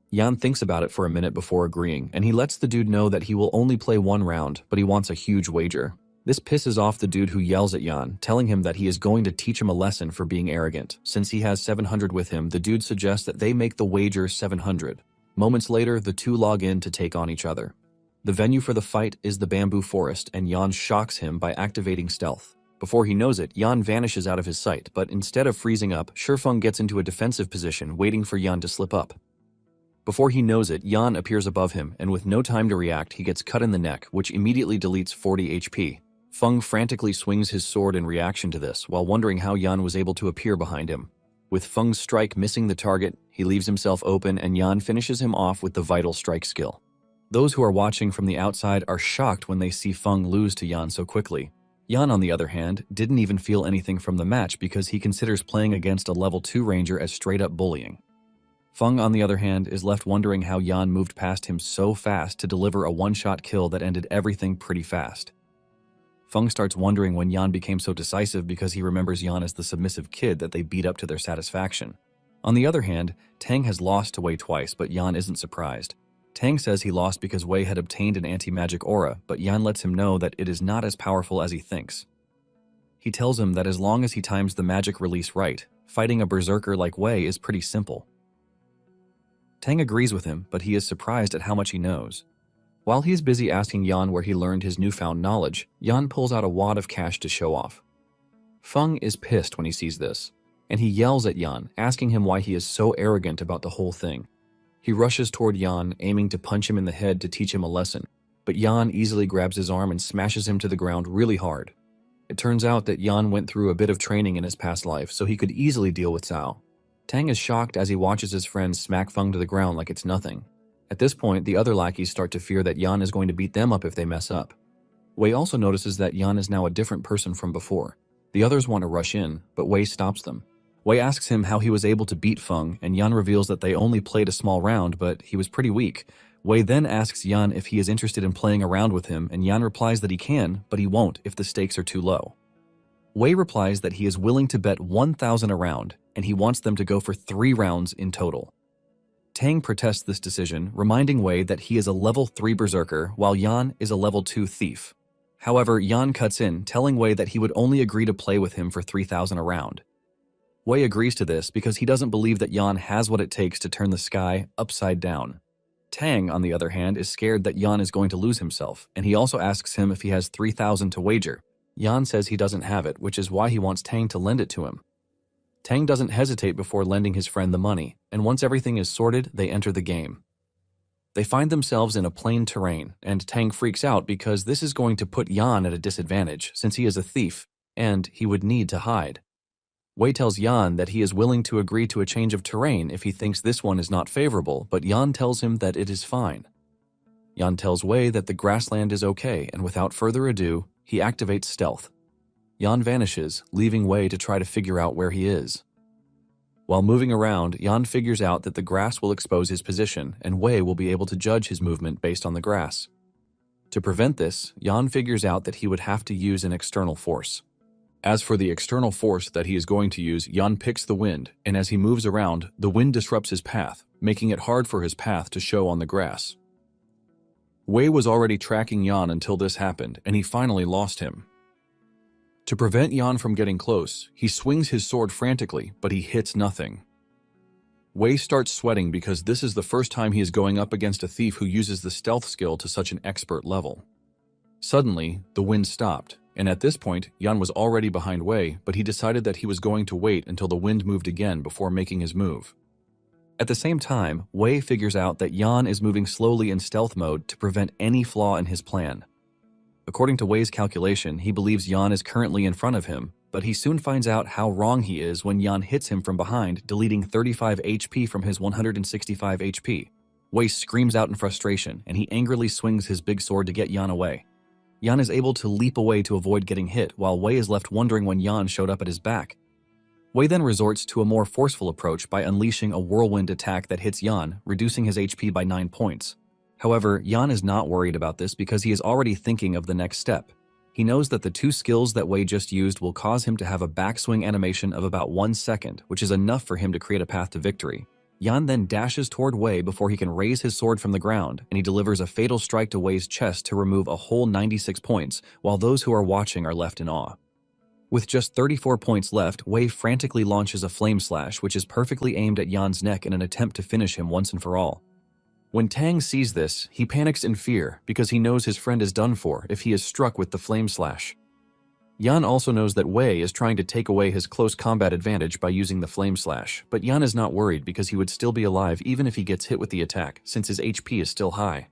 Yan thinks about it for a minute before agreeing, and he lets the dude know that he will only play one round, but he wants a huge wager. This pisses off the dude who yells at Yan, telling him that he is going to teach him a lesson for being arrogant. Since he has 700 with him, the dude suggests that they make the wager 700. Moments later, the two log in to take on each other. The venue for the fight is the bamboo forest, and Yan shocks him by activating stealth. Before he knows it, Yan vanishes out of his sight, but instead of freezing up, Shifeng gets into a defensive position, waiting for Yan to slip up. Before he knows it, Yan appears above him, and with no time to react, he gets cut in the neck, which immediately deletes 40 HP. Feng frantically swings his sword in reaction to this, while wondering how Yan was able to appear behind him. With Feng's strike missing the target, he leaves himself open, and Yan finishes him off with the vital strike skill. Those who are watching from the outside are shocked when they see Feng lose to Yan so quickly. Yan, on the other hand, didn't even feel anything from the match because he considers playing against a level 2 ranger as straight-up bullying. Feng, on the other hand, is left wondering how Yan moved past him so fast to deliver a one-shot kill that ended everything pretty fast. Feng starts wondering when Yan became so decisive because he remembers Yan as the submissive kid that they beat up to their satisfaction. On the other hand, Tang has lost to Wei twice, but Yan isn't surprised. Tang says he lost because Wei had obtained an anti-magic aura, but Yan lets him know that it is not as powerful as he thinks. He tells him that as long as he times the magic release right, fighting a berserker like Wei is pretty simple. Tang agrees with him, but he is surprised at how much he knows. While he is busy asking Yan where he learned his newfound knowledge, Yan pulls out a wad of cash to show off. Feng is pissed when he sees this, and he yells at Yan, asking him why he is so arrogant about the whole thing. He rushes toward Yan, aiming to punch him in the head to teach him a lesson, but Yan easily grabs his arm and smashes him to the ground really hard. It turns out that Yan went through a bit of training in his past life, so he could easily deal with Cao. Tang is shocked as he watches his friend smack Feng to the ground like it's nothing. At this point, the other lackeys start to fear that Yan is going to beat them up if they mess up. Wei also notices that Yan is now a different person from before. The others want to rush in, but Wei stops them. Wei asks him how he was able to beat Feng, and Yan reveals that they only played a small round, but he was pretty weak. Wei then asks Yan if he is interested in playing around with him, and Yan replies that he can, but he won't if the stakes are too low. Wei replies that he is willing to bet 1,000 a round, and he wants them to go for 3 rounds in total. Tang protests this decision, reminding Wei that he is a level 3 berserker, while Yan is a level 2 thief. However, Yan cuts in, telling Wei that he would only agree to play with him for 3,000 a round. Wei agrees to this because he doesn't believe that Yan has what it takes to turn the sky upside down. Tang, on the other hand, is scared that Yan is going to lose himself, and he also asks him if he has 3,000 to wager. Yan says he doesn't have it, which is why he wants Tang to lend it to him. Tang doesn't hesitate before lending his friend the money, and once everything is sorted, they enter the game. They find themselves in a plain terrain, and Tang freaks out because this is going to put Yan at a disadvantage since he is a thief, and he would need to hide. Wei tells Yan that he is willing to agree to a change of terrain if he thinks this one is not favorable, but Yan tells him that it is fine. Yan tells Wei that the grassland is okay, and without further ado, he activates stealth. Yan vanishes, leaving Wei to try to figure out where he is. While moving around, Yan figures out that the grass will expose his position, and Wei will be able to judge his movement based on the grass. To prevent this, Yan figures out that he would have to use an external force. As for the external force that he is going to use, Yan picks the wind, and as he moves around, the wind disrupts his path, making it hard for his path to show on the grass. Wei was already tracking Yan until this happened, and he finally lost him. To prevent Yan from getting close, he swings his sword frantically, but he hits nothing. Wei starts sweating because this is the first time he is going up against a thief who uses the stealth skill to such an expert level. Suddenly, the wind stopped, and at this point, Yan was already behind Wei, but he decided that he was going to wait until the wind moved again before making his move. At the same time, Wei figures out that Yan is moving slowly in stealth mode to prevent any flaw in his plan. According to Wei's calculation, he believes Yan is currently in front of him, but he soon finds out how wrong he is when Yan hits him from behind, deleting 35 HP from his 165 HP. Wei screams out in frustration, and he angrily swings his big sword to get Yan away. Yan is able to leap away to avoid getting hit, while Wei is left wondering when Yan showed up at his back. Wei then resorts to a more forceful approach by unleashing a whirlwind attack that hits Yan, reducing his HP by 9 points. However, Yan is not worried about this because he is already thinking of the next step. He knows that the two skills that Wei just used will cause him to have a backswing animation of about 1 second, which is enough for him to create a path to victory. Yan then dashes toward Wei before he can raise his sword from the ground, and he delivers a fatal strike to Wei's chest to remove a whole 96 points, while those who are watching are left in awe. With just 34 points left, Wei frantically launches a flame slash, which is perfectly aimed at Yan's neck in an attempt to finish him once and for all. When Tang sees this, he panics in fear because he knows his friend is done for if he is struck with the flame slash. Yan also knows that Wei is trying to take away his close combat advantage by using the flame slash, but Yan is not worried because he would still be alive even if he gets hit with the attack, since his HP is still high.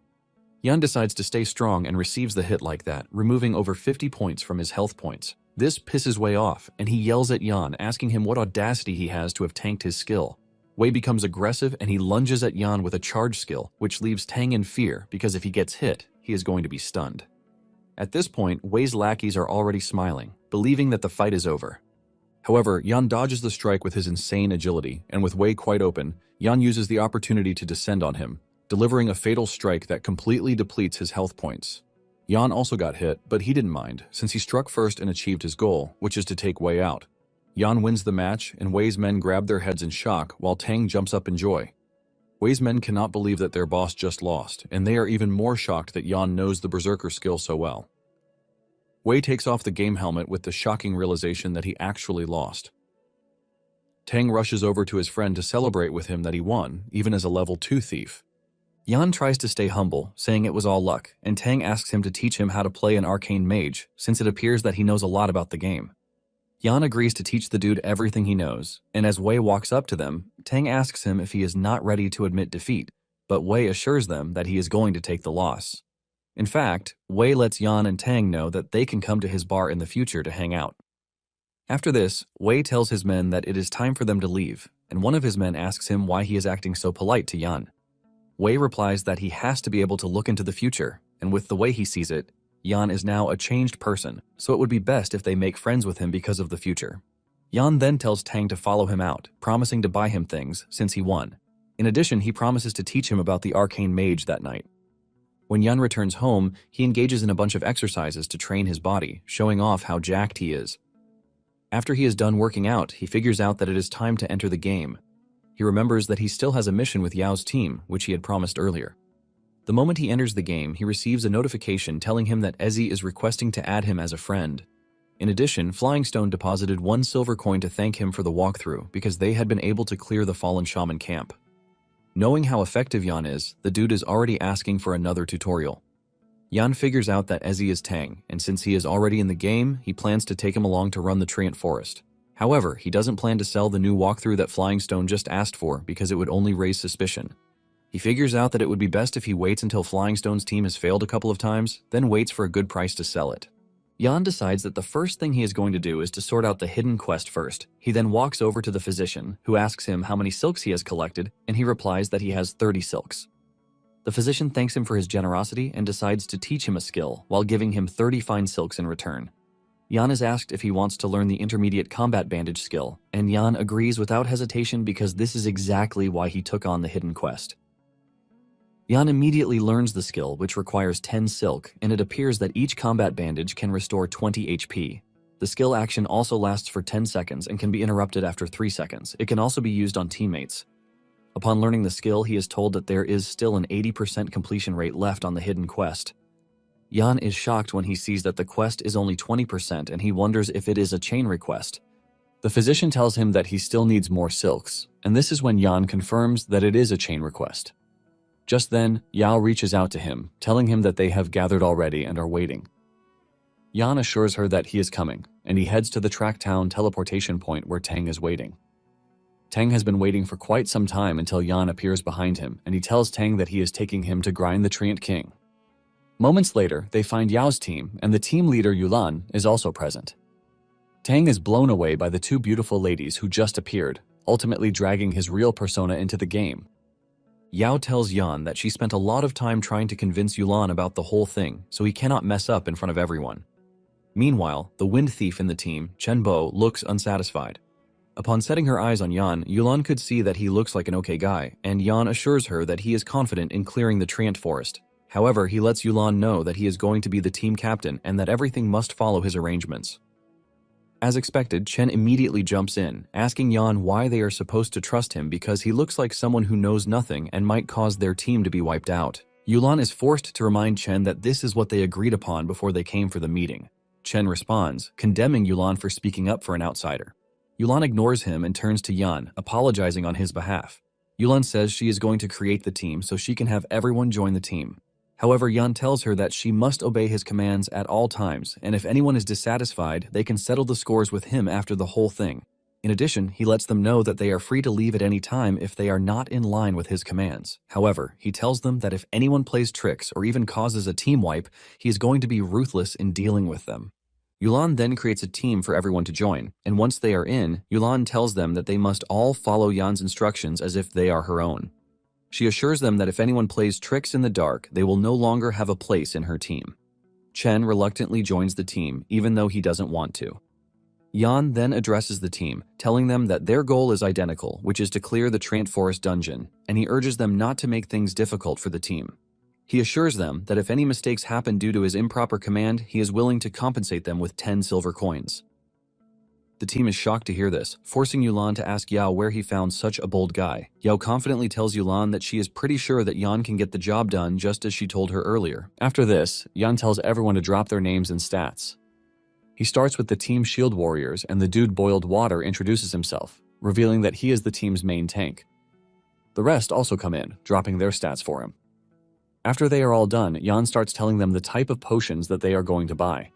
Yan decides to stay strong and receives the hit like that, removing over 50 points from his health points. This pisses Wei off, and he yells at Yan, asking him what audacity he has to have tanked his skill. Wei becomes aggressive and he lunges at Yan with a charge skill, which leaves Tang in fear because if he gets hit, he is going to be stunned. At this point, Wei's lackeys are already smiling, believing that the fight is over. However, Yan dodges the strike with his insane agility, and with Wei quite open, Yan uses the opportunity to descend on him, delivering a fatal strike that completely depletes his health points. Yan also got hit, but he didn't mind, since he struck first and achieved his goal, which is to take Wei out. Yan wins the match, and Wei's men grab their heads in shock, while Tang jumps up in joy. Wei's men cannot believe that their boss just lost, and they are even more shocked that Yan knows the Berserker skill so well. Wei takes off the game helmet with the shocking realization that he actually lost. Tang rushes over to his friend to celebrate with him that he won, even as a level 2 thief. Yan tries to stay humble, saying it was all luck, and Tang asks him to teach him how to play an arcane mage, since it appears that he knows a lot about the game. Yan agrees to teach the dude everything he knows, and as Wei walks up to them, Tang asks him if he is not ready to admit defeat, but Wei assures them that he is going to take the loss. In fact, Wei lets Yan and Tang know that they can come to his bar in the future to hang out. After this, Wei tells his men that it is time for them to leave, and one of his men asks him why he is acting so polite to Yan. Wei replies that he has to be able to look into the future, and with the way he sees it, Yan is now a changed person, so it would be best if they make friends with him because of the future. Yan then tells Tang to follow him out, promising to buy him things since he won. In addition, he promises to teach him about the arcane mage that night. When Yan returns home, he engages in a bunch of exercises to train his body, showing off how jacked he is. After he is done working out, he figures out that it is time to enter the game. He remembers that he still has a mission with Yao's team, which he had promised earlier. The moment he enters the game, he receives a notification telling him that Ezzy is requesting to add him as a friend. In addition, Flying Stone deposited 1 silver coin to thank him for the walkthrough because they had been able to clear the Fallen Shaman camp. Knowing how effective Yan is, the dude is already asking for another tutorial. Yan figures out that Ezzy is Tang, and since he is already in the game, he plans to take him along to run the Treant Forest. However, he doesn't plan to sell the new walkthrough that Flying Stone just asked for because it would only raise suspicion. He figures out that it would be best if he waits until Flying Stone's team has failed a couple of times, then waits for a good price to sell it. Yan decides that the first thing he is going to do is to sort out the hidden quest first. He then walks over to the physician, who asks him how many silks he has collected, and he replies that he has 30 silks. The physician thanks him for his generosity and decides to teach him a skill while giving him 30 fine silks in return. Yan is asked if he wants to learn the intermediate combat bandage skill, and Yan agrees without hesitation because this is exactly why he took on the hidden quest. Yan immediately learns the skill, which requires 10 silk, and it appears that each combat bandage can restore 20 HP. The skill action also lasts for 10 seconds and can be interrupted after 3 seconds. It can also be used on teammates. Upon learning the skill, he is told that there is still an 80% completion rate left on the hidden quest. Yan is shocked when he sees that the quest is only 20% and he wonders if it is a chain request. The physician tells him that he still needs more silks, and this is when Yan confirms that it is a chain request. Just then, Yao reaches out to him, telling him that they have gathered already and are waiting. Yan assures her that he is coming, and he heads to the Tracktown teleportation point where Tang is waiting. Tang has been waiting for quite some time until Yan appears behind him, and he tells Tang that he is taking him to grind the Treant King. Moments later, they find Yao's team, and the team leader Yulan is also present. Tang is blown away by the two beautiful ladies who just appeared, ultimately dragging his real persona into the game. Yao tells Yan that she spent a lot of time trying to convince Yulan about the whole thing, so he cannot mess up in front of everyone. Meanwhile, the wind thief in the team, Chen Bo, looks unsatisfied. Upon setting her eyes on Yan, Yulan could see that he looks like an okay guy, and Yan assures her that he is confident in clearing the Trant Forest. However, he lets Yulan know that he is going to be the team captain and that everything must follow his arrangements. As expected, Chen immediately jumps in, asking Yan why they are supposed to trust him because he looks like someone who knows nothing and might cause their team to be wiped out. Yulan is forced to remind Chen that this is what they agreed upon before they came for the meeting. Chen responds, condemning Yulan for speaking up for an outsider. Yulan ignores him and turns to Yan, apologizing on his behalf. Yulan says she is going to create the team so she can have everyone join the team. However, Yan tells her that she must obey his commands at all times, and if anyone is dissatisfied, they can settle the scores with him after the whole thing. In addition, he lets them know that they are free to leave at any time if they are not in line with his commands. However, he tells them that if anyone plays tricks or even causes a team wipe, he is going to be ruthless in dealing with them. Yulan then creates a team for everyone to join, and once they are in, Yulan tells them that they must all follow Yan's instructions as if they are her own. She assures them that if anyone plays tricks in the dark, they will no longer have a place in her team. Chen reluctantly joins the team, even though he doesn't want to. Yan then addresses the team, telling them that their goal is identical, which is to clear the Trant Forest dungeon, and he urges them not to make things difficult for the team. He assures them that if any mistakes happen due to his improper command, he is willing to compensate them with 10 silver coins. The team is shocked to hear this, forcing Yulan to ask Yao where he found such a bold guy. Yao confidently tells Yulan that she is pretty sure that Yan can get the job done just as she told her earlier. After this, Yan tells everyone to drop their names and stats. He starts with the team shield warriors, and the dude Boiled Water introduces himself, revealing that he is the team's main tank. The rest also come in, dropping their stats for him. After they are all done, Yan starts telling them the type of potions that they are going to buy.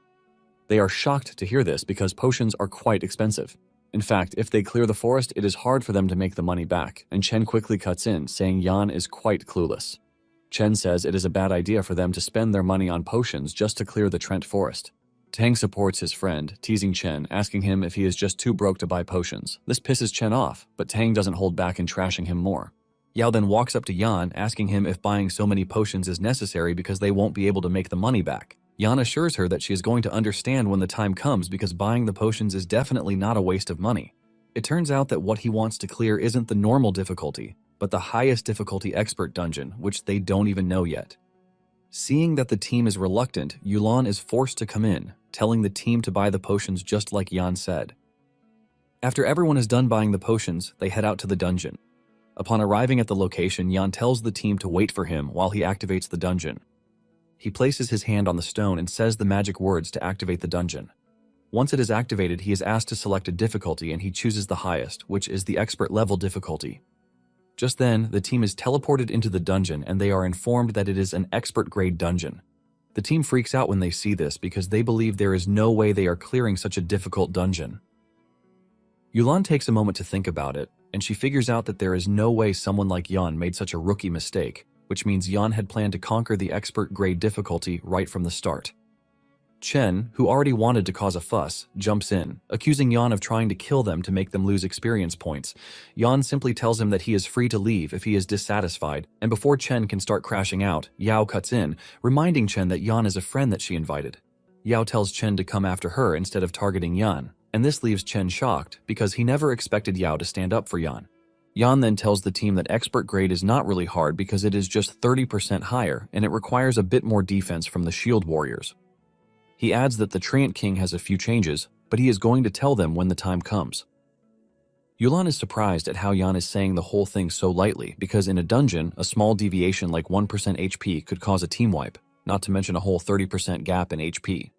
They are shocked to hear this because potions are quite expensive. In fact, if they clear the forest, it is hard for them to make the money back, and Chen quickly cuts in, saying Yan is quite clueless. Chen says it is a bad idea for them to spend their money on potions just to clear the Trant Forest. Tang supports his friend, teasing Chen, asking him if he is just too broke to buy potions. This pisses Chen off, but Tang doesn't hold back in trashing him more. Yao then walks up to Yan, asking him if buying so many potions is necessary because they won't be able to make the money back. Yan assures her that she is going to understand when the time comes because buying the potions is definitely not a waste of money. It turns out that what he wants to clear isn't the normal difficulty, but the highest difficulty expert dungeon, which they don't even know yet. Seeing that the team is reluctant, Yulan is forced to come in, telling the team to buy the potions just like Yan said. After everyone is done buying the potions, they head out to the dungeon. Upon arriving at the location, Yan tells the team to wait for him while he activates the dungeon. He places his hand on the stone and says the magic words to activate the dungeon. Once it is activated, he is asked to select a difficulty and he chooses the highest, which is the expert level difficulty. Just then, the team is teleported into the dungeon and they are informed that it is an expert grade dungeon. The team freaks out when they see this because they believe there is no way they are clearing such a difficult dungeon. Yulan takes a moment to think about it, and she figures out that there is no way someone like Yan made such a rookie mistake, which means Yan had planned to conquer the expert grade difficulty right from the start. Chen, who already wanted to cause a fuss, jumps in, accusing Yan of trying to kill them to make them lose experience points. Yan simply tells him that he is free to leave if he is dissatisfied, and before Chen can start crashing out, Yao cuts in, reminding Chen that Yan is a friend that she invited. Yao tells Chen to come after her instead of targeting Yan, and this leaves Chen shocked because he never expected Yao to stand up for Yan. Yan then tells the team that expert grade is not really hard because it is just 30% higher and it requires a bit more defense from the shield warriors. He adds that the Trant King has a few changes, but he is going to tell them when the time comes. Yulan is surprised at how Yan is saying the whole thing so lightly because in a dungeon, a small deviation like 1% HP could cause a team wipe, not to mention a whole 30% gap in HP.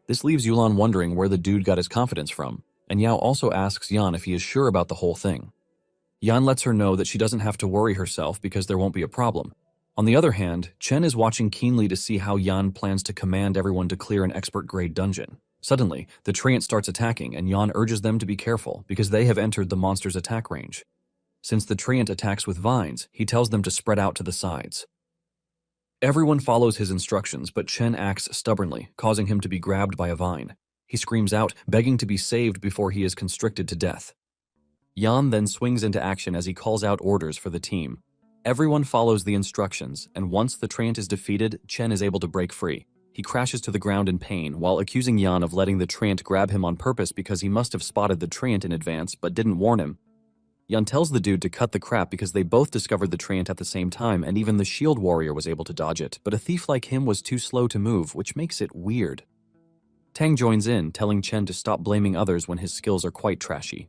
This leaves Yulan wondering where the dude got his confidence from, and Yao also asks Yan if he is sure about the whole thing. Yan lets her know that she doesn't have to worry herself because there won't be a problem. On the other hand, Chen is watching keenly to see how Yan plans to command everyone to clear an expert grade dungeon. Suddenly, the Trant starts attacking and Yan urges them to be careful because they have entered the monster's attack range. Since the Trant attacks with vines, he tells them to spread out to the sides. Everyone follows his instructions, but Chen acts stubbornly, causing him to be grabbed by a vine. He screams out, begging to be saved before he is constricted to death. Yan then swings into action as he calls out orders for the team. Everyone follows the instructions, and once the Treant is defeated, Chen is able to break free. He crashes to the ground in pain, while accusing Yan of letting the Treant grab him on purpose because he must have spotted the Treant in advance but didn't warn him. Yan tells the dude to cut the crap because they both discovered the Treant at the same time, and even the shield warrior was able to dodge it, but a thief like him was too slow to move, which makes it weird. Tang joins in, telling Chen to stop blaming others when his skills are quite trashy.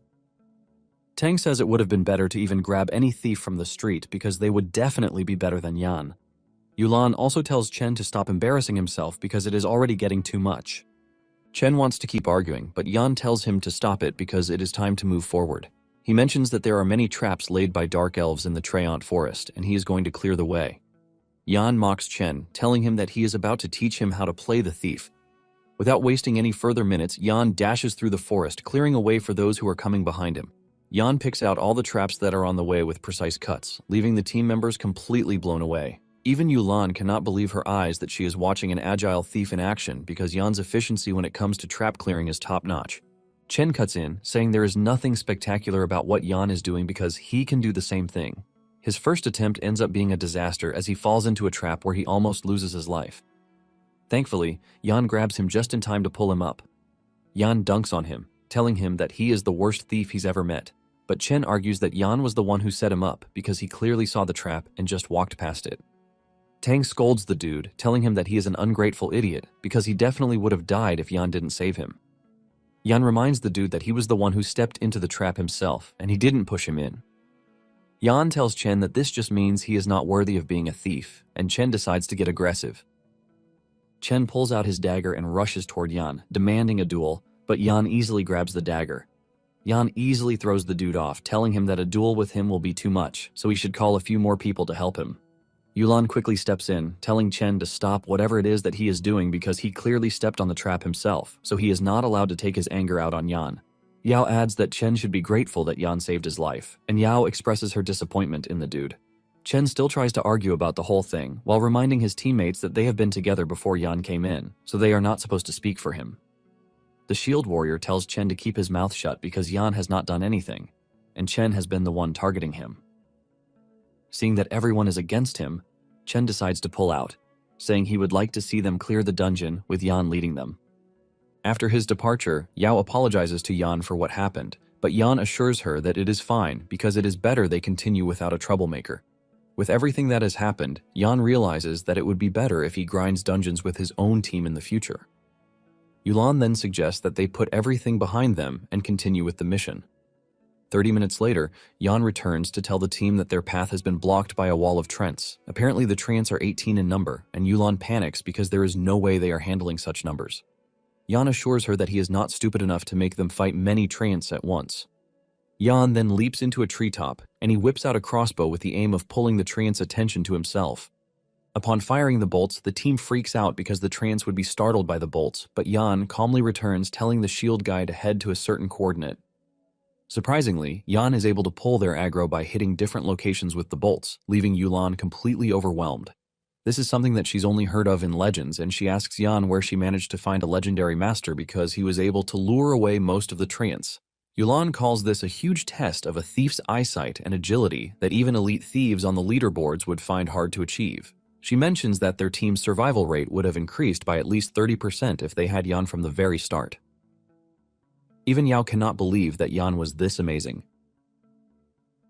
Tang says it would have been better to even grab any thief from the street because they would definitely be better than Yan. Yulan also tells Chen to stop embarrassing himself because it is already getting too much. Chen wants to keep arguing, but Yan tells him to stop it because it is time to move forward. He mentions that there are many traps laid by dark elves in the Treant forest, and he is going to clear the way. Yan mocks Chen, telling him that he is about to teach him how to play the thief. Without wasting any further minutes, Yan dashes through the forest, clearing a way for those who are coming behind him. Yan picks out all the traps that are on the way with precise cuts, leaving the team members completely blown away. Even Yulan cannot believe her eyes that she is watching an agile thief in action because Yan's efficiency when it comes to trap clearing is top-notch. Chen cuts in, saying there is nothing spectacular about what Yan is doing because he can do the same thing. His first attempt ends up being a disaster as he falls into a trap where he almost loses his life. Thankfully, Yan grabs him just in time to pull him up. Yan dunks on him, telling him that he is the worst thief he's ever met. But Chen argues that Yan was the one who set him up because he clearly saw the trap and just walked past it. Tang scolds the dude, telling him that he is an ungrateful idiot because he definitely would have died if Yan didn't save him. Yan reminds the dude that he was the one who stepped into the trap himself and he didn't push him in. Yan tells Chen that this just means he is not worthy of being a thief, and Chen decides to get aggressive. Chen pulls out his dagger and rushes toward Yan, demanding a duel, but Yan easily grabs the dagger. Yan easily throws the dude off, telling him that a duel with him will be too much, so he should call a few more people to help him. Yulan quickly steps in, telling Chen to stop whatever it is that he is doing because he clearly stepped on the trap himself, so he is not allowed to take his anger out on Yan. Yao adds that Chen should be grateful that Yan saved his life, and Yao expresses her disappointment in the dude. Chen still tries to argue about the whole thing, while reminding his teammates that they have been together before Yan came in, so they are not supposed to speak for him. The shield warrior tells Chen to keep his mouth shut because Yan has not done anything, and Chen has been the one targeting him. Seeing that everyone is against him, Chen decides to pull out, saying he would like to see them clear the dungeon with Yan leading them. After his departure, Yao apologizes to Yan for what happened, but Yan assures her that it is fine because it is better they continue without a troublemaker. With everything that has happened, Yan realizes that it would be better if he grinds dungeons with his own team in the future. Yulan then suggests that they put everything behind them and continue with the mission. 30 minutes later, Yan returns to tell the team that their path has been blocked by a wall of Trents. Apparently the Trents are 18 in number, and Yulan panics because there is no way they are handling such numbers. Yan assures her that he is not stupid enough to make them fight many Trents at once. Yan then leaps into a treetop, and he whips out a crossbow with the aim of pulling the Trents' attention to himself. Upon firing the bolts, the team freaks out because the Trents would be startled by the bolts, but Yan calmly returns, telling the shield guy to head to a certain coordinate. Surprisingly, Yan is able to pull their aggro by hitting different locations with the bolts, leaving Yulan completely overwhelmed. This is something that she's only heard of in legends, and she asks Yan where she managed to find a legendary master because he was able to lure away most of the Treants. Yulan calls this a huge test of a thief's eyesight and agility that even elite thieves on the leaderboards would find hard to achieve. She mentions that their team's survival rate would have increased by at least 30% if they had Yan from the very start. Even Yao cannot believe that Yan was this amazing.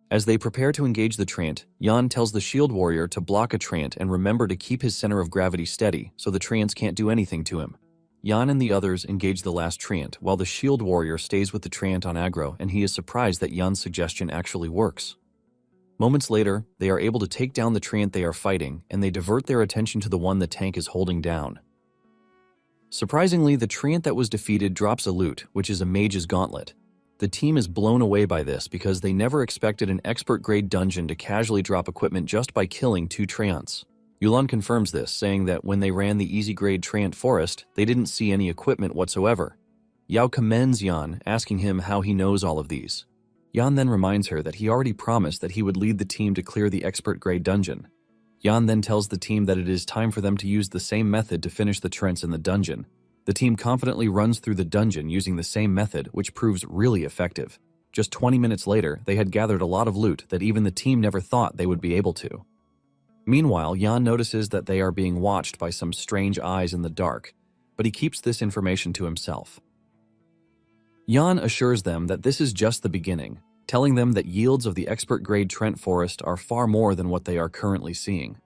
As they prepare to engage the Treant, Yan tells the shield warrior to block a Treant and remember to keep his center of gravity steady so the Treants can't do anything to him. Yan and the others engage the last Treant, while the shield warrior stays with the Treant on aggro, and he is surprised that Yan's suggestion actually works. Moments later, they are able to take down the Treant they are fighting, and they divert their attention to the one the tank is holding down. Surprisingly, the Treant that was defeated drops a loot, which is a mage's gauntlet. The team is blown away by this because they never expected an expert-grade dungeon to casually drop equipment just by killing 2 Treants. Yulan confirms this, saying that when they ran the easy-grade Treant forest, they didn't see any equipment whatsoever. Yao commends Yan, asking him how he knows all of these. Yan then reminds her that he already promised that he would lead the team to clear the expert-grade dungeon. Yan then tells the team that it is time for them to use the same method to finish the trance in the dungeon. The team confidently runs through the dungeon using the same method, which proves really effective. Just 20 minutes later, they had gathered a lot of loot that even the team never thought they would be able to. Meanwhile, Yan notices that they are being watched by some strange eyes in the dark, but he keeps this information to himself. Yan assures them that this is just the beginning, telling them that yields of the expert-grade Trent Forest are far more than what they are currently seeing.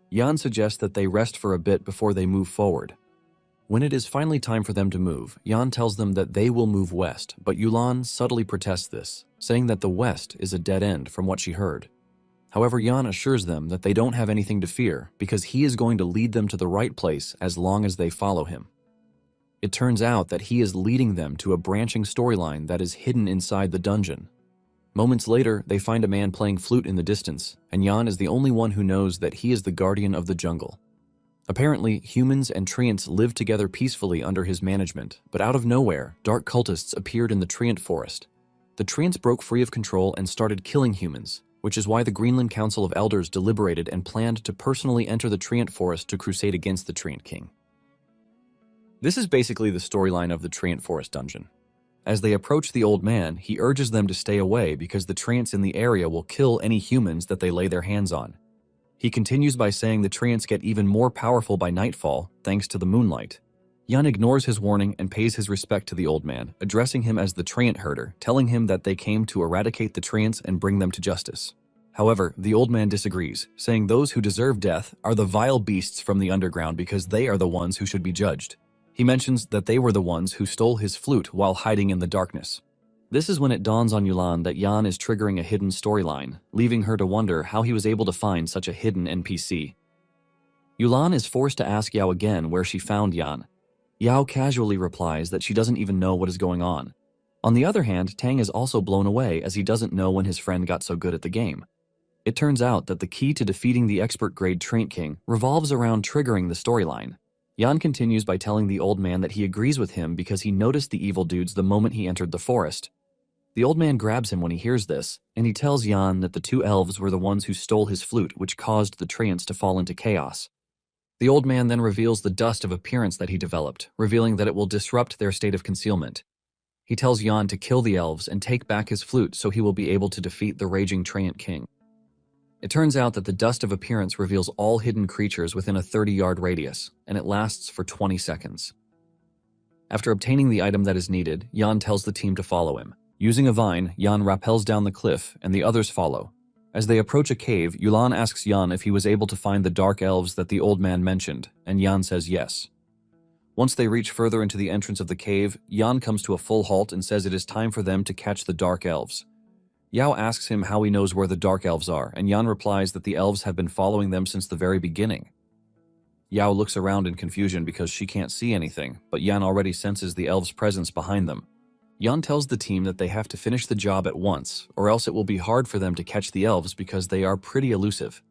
Yan suggests that they rest for a bit before they move forward. When it is finally time for them to move, Yan tells them that they will move west, but Yulan subtly protests this, saying that the west is a dead end from what she heard. However, Yan assures them that they don't have anything to fear because he is going to lead them to the right place as long as they follow him. It turns out that he is leading them to a branching storyline that is hidden inside the dungeon. Moments later, they find a man playing flute in the distance, and Yan is the only one who knows that he is the guardian of the jungle. Apparently, humans and treants live together peacefully under his management, but out of nowhere, dark cultists appeared in the treant forest. The treants broke free of control and started killing humans, which is why the Greenland Council of Elders deliberated and planned to personally enter the treant forest to crusade against the treant king. This is basically the storyline of the treant forest dungeon. As they approach the old man, he urges them to stay away because the treants in the area will kill any humans that they lay their hands on. He continues by saying the treants get even more powerful by nightfall, thanks to the moonlight. Yan ignores his warning and pays his respect to the old man, addressing him as the treant herder, telling him that they came to eradicate the treants and bring them to justice. However, the old man disagrees, saying those who deserve death are the vile beasts from the underground because they are the ones who should be judged. He mentions that they were the ones who stole his flute while hiding in the darkness. This is when it dawns on Yulan that Yan is triggering a hidden storyline, leaving her to wonder how he was able to find such a hidden NPC. Yulan is forced to ask Yao again where she found Yan. Yao casually replies that she doesn't even know what is going on. On the other hand, Tang is also blown away as he doesn't know when his friend got so good at the game. It turns out that the key to defeating the expert-grade Treant King revolves around triggering the storyline. Yan continues by telling the old man that he agrees with him because he noticed the evil dudes the moment he entered the forest. The old man grabs him when he hears this, and he tells Yan that the two elves were the ones who stole his flute, which caused the treants to fall into chaos. The old man then reveals the dust of appearance that he developed, revealing that it will disrupt their state of concealment. He tells Yan to kill the elves and take back his flute so he will be able to defeat the raging Treant King. It turns out that the dust of appearance reveals all hidden creatures within a 30-yard radius, and it lasts for 20 seconds. After obtaining the item that is needed, Yan tells the team to follow him. Using a vine, Yan rappels down the cliff, and the others follow. As they approach a cave, Yulan asks Yan if he was able to find the dark elves that the old man mentioned, and Yan says yes. Once they reach further into the entrance of the cave, Yan comes to a full halt and says it is time for them to catch the dark elves. Yao asks him how he knows where the dark elves are, and Yan replies that the elves have been following them since the very beginning. Yao looks around in confusion because she can't see anything, but Yan already senses the elves' presence behind them. Yan tells the team that they have to finish the job at once, or else it will be hard for them to catch the elves because they are pretty elusive.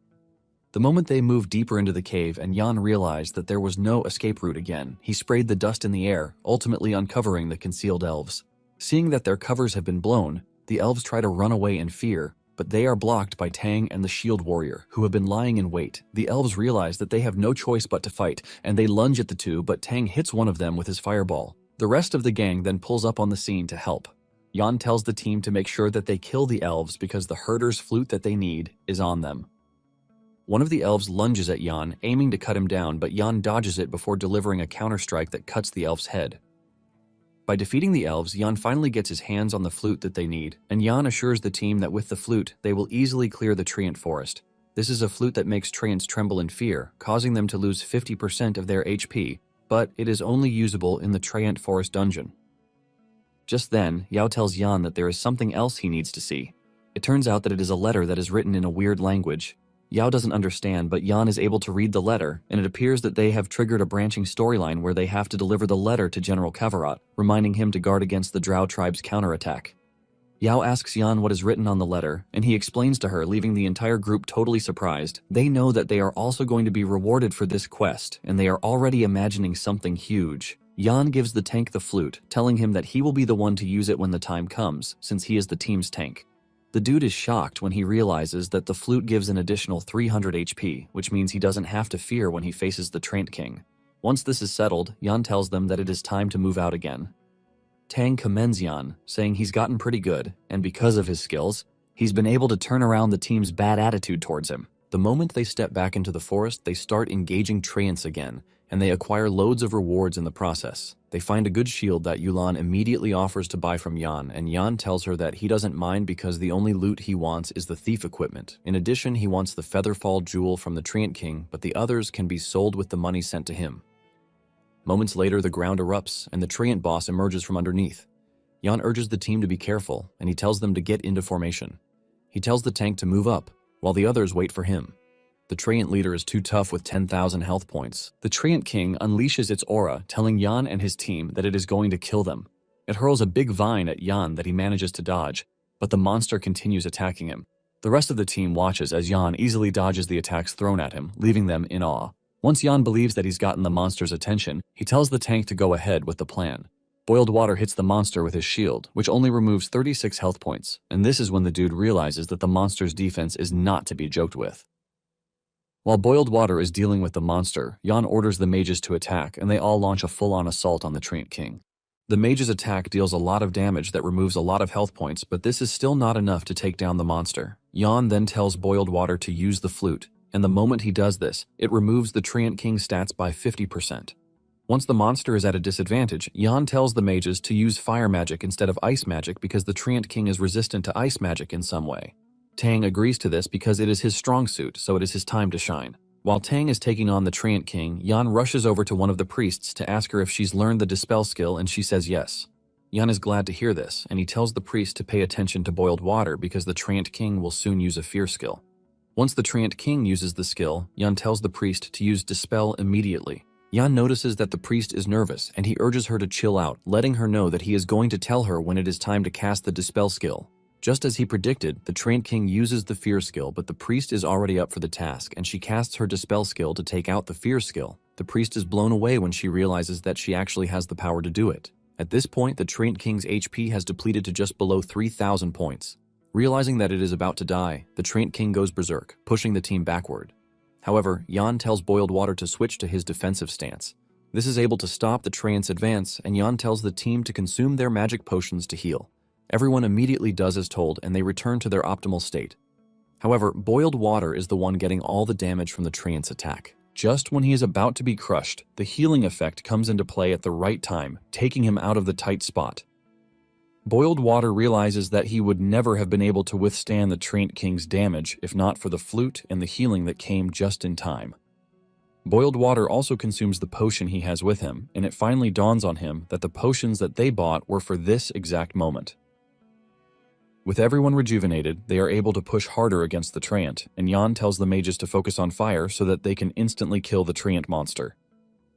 The moment they move deeper into the cave and Yan realized that there was no escape route again, he sprayed the dust in the air, ultimately uncovering the concealed elves. Seeing that their covers have been blown, the elves try to run away in fear, but they are blocked by Tang and the shield warrior, who have been lying in wait. The elves realize that they have no choice but to fight, and they lunge at the two, but Tang hits one of them with his fireball. The rest of the gang then pulls up on the scene to help. Yan tells the team to make sure that they kill the elves because the herder's flute that they need is on them. One of the elves lunges at Yan, aiming to cut him down, but Yan dodges it before delivering a counterstrike that cuts the elf's head. By defeating the elves, Yan finally gets his hands on the flute that they need, and Yan assures the team that with the flute, they will easily clear the treant forest. This is a flute that makes treants tremble in fear, causing them to lose 50% of their HP, but it is only usable in the treant forest dungeon. Just then, Yao tells Yan that there is something else he needs to see. It turns out that it is a letter that is written in a weird language. Yao doesn't understand, but Yan is able to read the letter, and it appears that they have triggered a branching storyline where they have to deliver the letter to General Kavarot, reminding him to guard against the Drow tribe's counterattack. Yao asks Yan what is written on the letter, and he explains to her, leaving the entire group totally surprised. They know that they are also going to be rewarded for this quest, and they are already imagining something huge. Yan gives the tank the flute, telling him that he will be the one to use it when the time comes, since he is the team's tank. The dude is shocked when he realizes that the flute gives an additional 300 HP, which means he doesn't have to fear when he faces the Trant King. Once this is settled, Yan tells them that it is time to move out again. Tang commends Yan, saying he's gotten pretty good, and because of his skills, he's been able to turn around the team's bad attitude towards him. The moment they step back into the forest, they start engaging treants again, and they acquire loads of rewards in the process. They find a good shield that Yulan immediately offers to buy from Yan, and Yan tells her that he doesn't mind because the only loot he wants is the thief equipment. In addition, he wants the Featherfall jewel from the Trant King, but the others can be sold with the money sent to him. Moments later, the ground erupts, and the Treant boss emerges from underneath. Yan urges the team to be careful, and he tells them to get into formation. He tells the tank to move up, while the others wait for him. The Treant leader is too tough with 10,000 health points. The Treant King unleashes its aura, telling Yan and his team that it is going to kill them. It hurls a big vine at Yan that he manages to dodge, but the monster continues attacking him. The rest of the team watches as Yan easily dodges the attacks thrown at him, leaving them in awe. Once Yan believes that he's gotten the monster's attention, he tells the tank to go ahead with the plan. Boiled water hits the monster with his shield, which only removes 36 health points, and this is when the dude realizes that the monster's defense is not to be joked with. While Boiled Water is dealing with the monster, Yan orders the mages to attack, and they all launch a full-on assault on the Trant King. The mage's attack deals a lot of damage that removes a lot of health points, but this is still not enough to take down the monster. Yan then tells Boiled Water to use the flute, and the moment he does this, it removes the Trant King's stats by 50%. Once the monster is at a disadvantage, Yan tells the mages to use fire magic instead of ice magic because the Trant King is resistant to ice magic in some way. Tang agrees to this because it is his strong suit, so it is his time to shine. While Tang is taking on the Trant King, Yan rushes over to one of the priests to ask her if she's learned the Dispel skill, and she says yes. Yan is glad to hear this, and he tells the priest to pay attention to Boiled Water because the Trant King will soon use a fear skill. Once the Trant King uses the skill, Yan tells the priest to use Dispel immediately. Yan notices that the priest is nervous, and he urges her to chill out, letting her know that he is going to tell her when it is time to cast the Dispel skill. Just as he predicted, the Trant King uses the Fear skill, but the priest is already up for the task, and she casts her Dispel skill to take out the Fear skill. The priest is blown away when she realizes that she actually has the power to do it. At this point, the Trant King's HP has depleted to just below 3,000 points. Realizing that it is about to die, the Trant King goes berserk, pushing the team backward. However, Yan tells Boiled Water to switch to his defensive stance. This is able to stop the Trant's advance, and Yan tells the team to consume their magic potions to heal. Everyone immediately does as told, and they return to their optimal state. However, Boiled Water is the one getting all the damage from the Trant's attack. Just when he is about to be crushed, the healing effect comes into play at the right time, taking him out of the tight spot. Boiled Water realizes that he would never have been able to withstand the Trant King's damage if not for the flute and the healing that came just in time. Boiled Water also consumes the potion he has with him, and it finally dawns on him that the potions that they bought were for this exact moment. With everyone rejuvenated, they are able to push harder against the Trant, and Yan tells the mages to focus on fire so that they can instantly kill the Trant monster.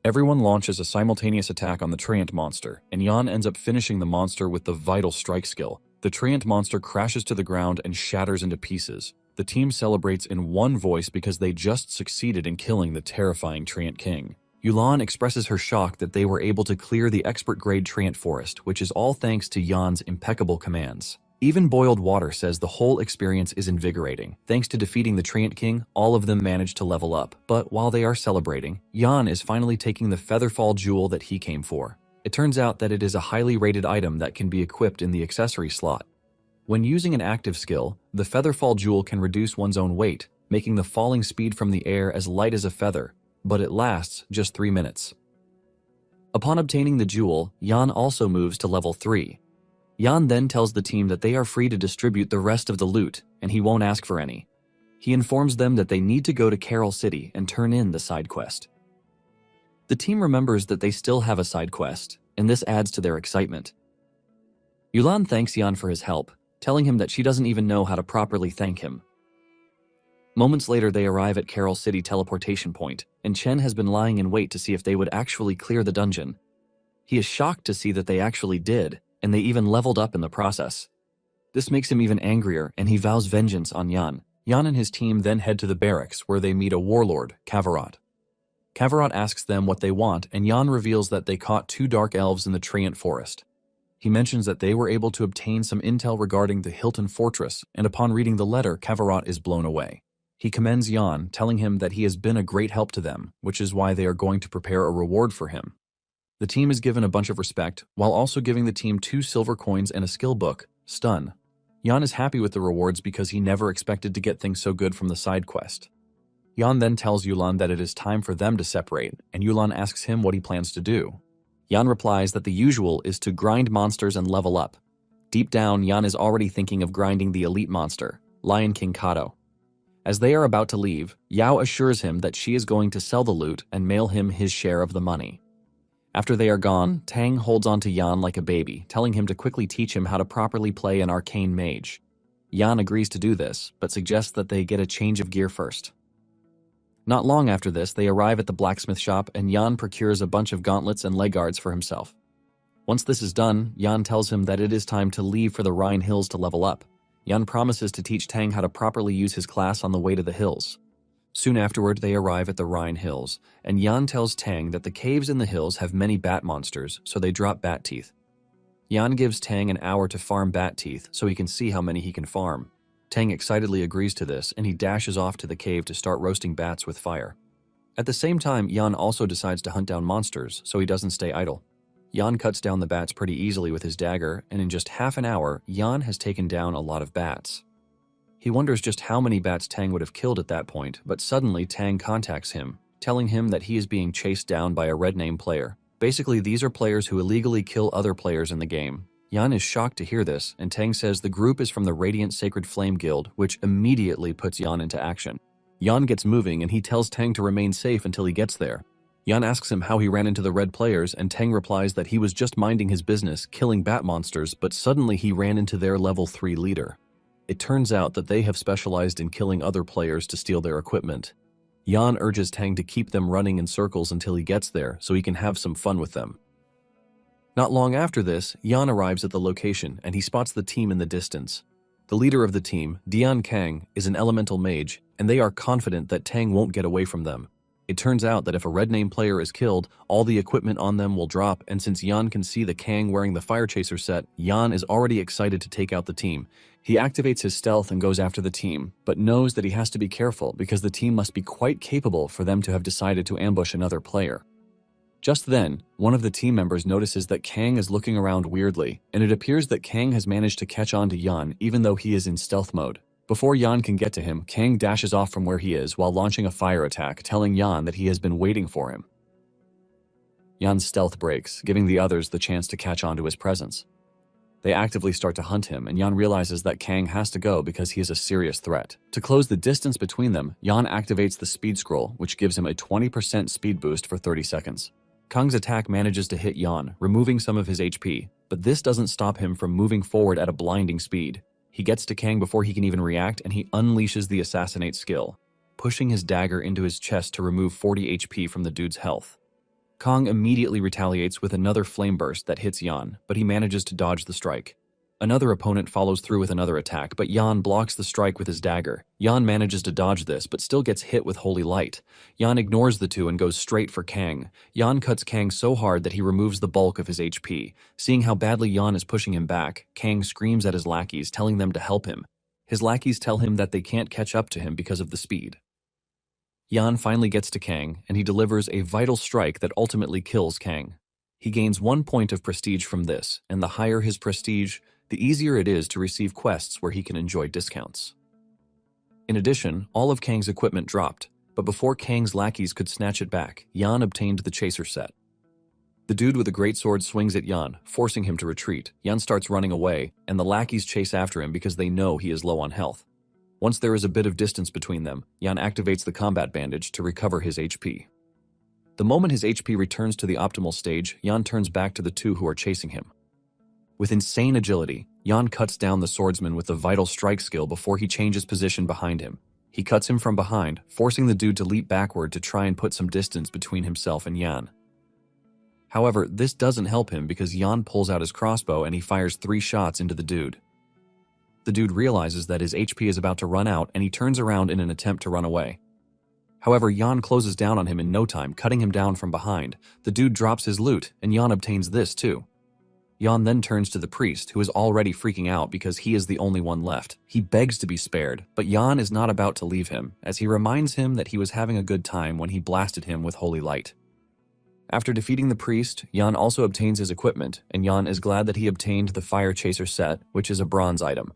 Everyone launches a simultaneous attack on the Trant monster, and Yan ends up finishing the monster with the Vital Strike skill. The Trant monster crashes to the ground and shatters into pieces. The team celebrates in one voice because they just succeeded in killing the terrifying Trant King. Yulan expresses her shock that they were able to clear the expert-grade Trant forest, which is all thanks to Yan's impeccable commands. Even Boiled Water says the whole experience is invigorating. Thanks to defeating the Trant King, all of them managed to level up. But while they are celebrating, Yan is finally taking the Featherfall jewel that he came for. It turns out that it is a highly rated item that can be equipped in the accessory slot. When using an active skill, the Featherfall jewel can reduce one's own weight, making the falling speed from the air as light as a feather, but it lasts just 3 minutes. Upon obtaining the jewel, Yan also moves to level 3. Yan then tells the team that they are free to distribute the rest of the loot, and he won't ask for any. He informs them that they need to go to Carol City and turn in the side quest. The team remembers that they still have a side quest, and this adds to their excitement. Yulan thanks Yan for his help, telling him that she doesn't even know how to properly thank him. Moments later, they arrive at Carol City teleportation point, and Chen has been lying in wait to see if they would actually clear the dungeon. He is shocked to see that they actually did, and they even leveled up in the process. This makes him even angrier, and he vows vengeance on Yan. Yan and his team then head to the barracks, where they meet a warlord, Kavarot. Kavarot asks them what they want, and Yan reveals that they caught 2 dark elves in the Trant forest. He mentions that they were able to obtain some intel regarding the Hilton Fortress, and upon reading the letter, Kavarot is blown away. He commends Jan, telling him that he has been a great help to them, which is why they are going to prepare a reward for him. The team is given a bunch of respect, while also giving the team 2 silver coins and a skill book, Stun. Jan is happy with the rewards because he never expected to get things so good from the side quest. Jan then tells Yulan that it is time for them to separate, and Yulan asks him what he plans to do. Jan replies that the usual is to grind monsters and level up. Deep down, Jan is already thinking of grinding the elite monster, Lion King Kato. As they are about to leave, Yao assures him that she is going to sell the loot and mail him his share of the money. After they are gone, Tang holds on to Jan like a baby, telling him to quickly teach him how to properly play an arcane mage. Jan agrees to do this, but suggests that they get a change of gear first. Not long after this, they arrive at the blacksmith shop and Jan procures a bunch of gauntlets and leg guards for himself. Once this is done, Jan tells him that it is time to leave for the Rhine Hills to level up. Jan promises to teach Tang how to properly use his class on the way to the hills. Soon afterward, they arrive at the Rhine Hills, and Jan tells Tang that the caves in the hills have many bat monsters, so they drop bat teeth. Jan gives Tang an hour to farm bat teeth so he can see how many he can farm. Tang excitedly agrees to this, and he dashes off to the cave to start roasting bats with fire. At the same time, Jan also decides to hunt down monsters, so he doesn't stay idle. Jan cuts down the bats pretty easily with his dagger, and in just half an hour, Jan has taken down a lot of bats. He wonders just how many bats Tang would have killed at that point, but suddenly Tang contacts him, telling him that he is being chased down by a red name player. Basically, these are players who illegally kill other players in the game. Jan is shocked to hear this, and Tang says the group is from the Radiant Sacred Flame Guild, which immediately puts Jan into action. Jan gets moving, and he tells Tang to remain safe until he gets there. Jan asks him how he ran into the red players, and Tang replies that he was just minding his business, killing bat monsters, but suddenly he ran into their level 3 leader. It turns out that they have specialized in killing other players to steal their equipment. Jan urges Tang to keep them running in circles until he gets there, so he can have some fun with them. Not long after this, Jan arrives at the location, and he spots the team in the distance. The leader of the team, Dian Kang, is an elemental mage, and they are confident that Tang won't get away from them. It turns out that if a red name player is killed, all the equipment on them will drop, and since Jan can see the Kang wearing the Fire Chaser set, Jan is already excited to take out the team. He activates his stealth and goes after the team, but knows that he has to be careful because the team must be quite capable for them to have decided to ambush another player. Just then, one of the team members notices that Kang is looking around weirdly, and it appears that Kang has managed to catch on to Jan even though he is in stealth mode. Before Jan can get to him, Kang dashes off from where he is while launching a fire attack, telling Jan that he has been waiting for him. Jan's stealth breaks, giving the others the chance to catch on to his presence. They actively start to hunt him, and Jan realizes that Kang has to go because he is a serious threat. To close the distance between them, Jan activates the speed scroll, which gives him a 20% speed boost for 30 seconds. Kang's attack manages to hit Jan, removing some of his HP, but this doesn't stop him from moving forward at a blinding speed. He gets to Kang before he can even react, and he unleashes the Assassinate skill, pushing his dagger into his chest to remove 40 HP from the dude's health. Kang immediately retaliates with another flame burst that hits Jan, but he manages to dodge the strike. Another opponent follows through with another attack, but Jan blocks the strike with his dagger. Jan manages to dodge this, but still gets hit with Holy Light. Jan ignores the two and goes straight for Kang. Jan cuts Kang so hard that he removes the bulk of his HP. Seeing how badly Jan is pushing him back, Kang screams at his lackeys, telling them to help him. His lackeys tell him that they can't catch up to him because of the speed. Jan finally gets to Kang, and he delivers a vital strike that ultimately kills Kang. He gains 1 point of prestige from this, and the higher his prestige, the easier it is to receive quests where he can enjoy discounts. In addition, all of Kang's equipment dropped, but before Kang's lackeys could snatch it back, Jan obtained the Chaser set. The dude with a great sword swings at Jan, forcing him to retreat. Jan starts running away, and the lackeys chase after him because they know he is low on health. Once there is a bit of distance between them, Jan activates the combat bandage to recover his HP. The moment his HP returns to the optimal stage, Jan turns back to the two who are chasing him. With insane agility, Jan cuts down the swordsman with the vital strike skill before he changes position behind him. He cuts him from behind, forcing the dude to leap backward to try and put some distance between himself and Jan. However, this doesn't help him because Jan pulls out his crossbow and he fires 3 shots into the dude. The dude realizes that his HP is about to run out and he turns around in an attempt to run away. However, Jan closes down on him in no time, cutting him down from behind. The dude drops his loot, and Jan obtains this too. Yan then turns to the priest, who is already freaking out because he is the only one left. He begs to be spared, but Yan is not about to leave him, as he reminds him that he was having a good time when he blasted him with holy light. After defeating the priest, Yan also obtains his equipment, and Yan is glad that he obtained the Fire Chaser set, which is a bronze item.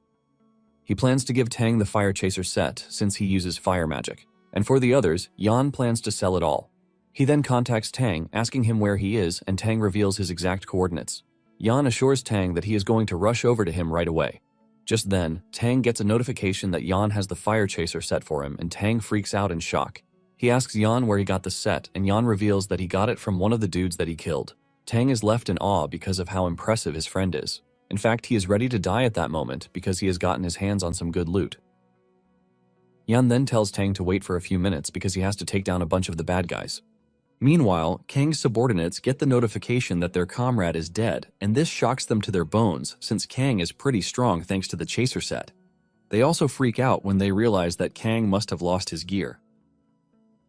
He plans to give Tang the Fire Chaser set, since he uses fire magic, and for the others, Yan plans to sell it all. He then contacts Tang, asking him where he is, and Tang reveals his exact coordinates. Yan assures Tang that he is going to rush over to him right away. Just then, Tang gets a notification that Yan has the Fire Chaser set for him, and Tang freaks out in shock. He asks Yan where he got the set, and Yan reveals that he got it from one of the dudes that he killed. Tang is left in awe because of how impressive his friend is. In fact, he is ready to die at that moment because he has gotten his hands on some good loot. Yan then tells Tang to wait for a few minutes because he has to take down a bunch of the bad guys. Meanwhile, Kang's subordinates get the notification that their comrade is dead, and this shocks them to their bones since Kang is pretty strong thanks to the Chaser set. They also freak out when they realize that Kang must have lost his gear.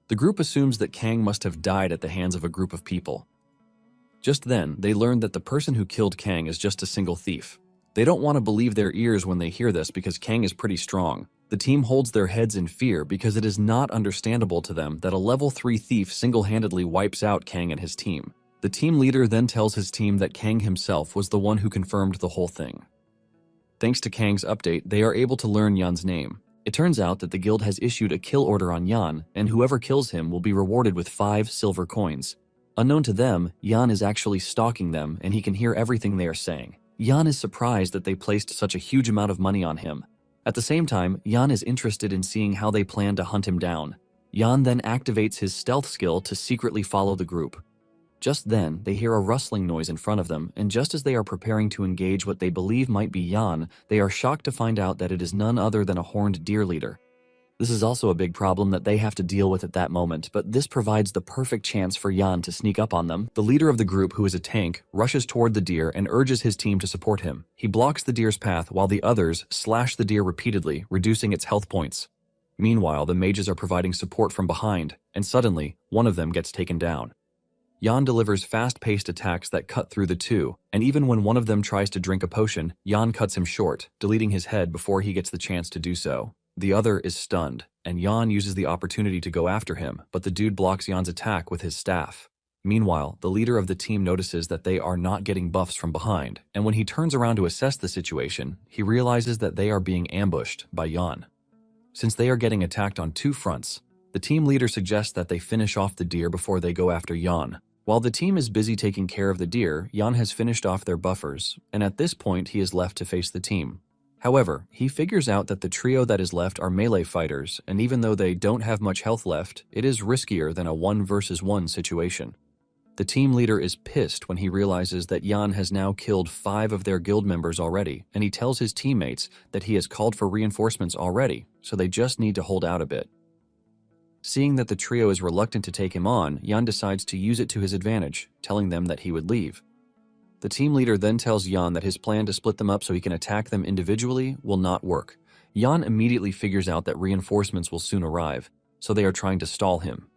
The group assumes that Kang must have died at the hands of a group of people. Just then, they learn that the person who killed Kang is just a single thief. They don't want to believe their ears when they hear this because Kang is pretty strong. The team holds their heads in fear because it is not understandable to them that a level 3 thief single-handedly wipes out Kang and his team. The team leader then tells his team that Kang himself was the one who confirmed the whole thing. Thanks to Kang's update, they are able to learn Yan's name. It turns out that the guild has issued a kill order on Yan, and whoever kills him will be rewarded with 5 silver coins. Unknown to them, Yan is actually stalking them, and he can hear everything they are saying. Yan is surprised that they placed such a huge amount of money on him. At the same time, Yan is interested in seeing how they plan to hunt him down. Yan then activates his stealth skill to secretly follow the group. Just then, they hear a rustling noise in front of them, and just as they are preparing to engage what they believe might be Yan, they are shocked to find out that it is none other than a horned deer leader. This is also a big problem that they have to deal with at that moment, but this provides the perfect chance for Yan to sneak up on them. The leader of the group, who is a tank, rushes toward the deer and urges his team to support him. He blocks the deer's path while the others slash the deer repeatedly, reducing its health points. Meanwhile, the mages are providing support from behind, and suddenly, one of them gets taken down. Yan delivers fast-paced attacks that cut through the two, and even when one of them tries to drink a potion, Yan cuts him short, deleting his head before he gets the chance to do so. The other is stunned, and Yan uses the opportunity to go after him, but the dude blocks Yan's attack with his staff. Meanwhile, the leader of the team notices that they are not getting buffs from behind, and when he turns around to assess the situation, he realizes that they are being ambushed by Yan. Since they are getting attacked on 2 fronts, the team leader suggests that they finish off the deer before they go after Yan. While the team is busy taking care of the deer, Yan has finished off their buffers, and at this point he is left to face the team. However, he figures out that the trio that is left are melee fighters, and even though they don't have much health left, it is riskier than a 1 versus 1 situation. The team leader is pissed when he realizes that Yan has now killed 5 of their guild members already, and he tells his teammates that he has called for reinforcements already, so they just need to hold out a bit. Seeing that the trio is reluctant to take him on, Yan decides to use it to his advantage, telling them that he would leave. The team leader then tells Yan that his plan to split them up so he can attack them individually will not work. Yan immediately figures out that reinforcements will soon arrive, so they are trying to stall him.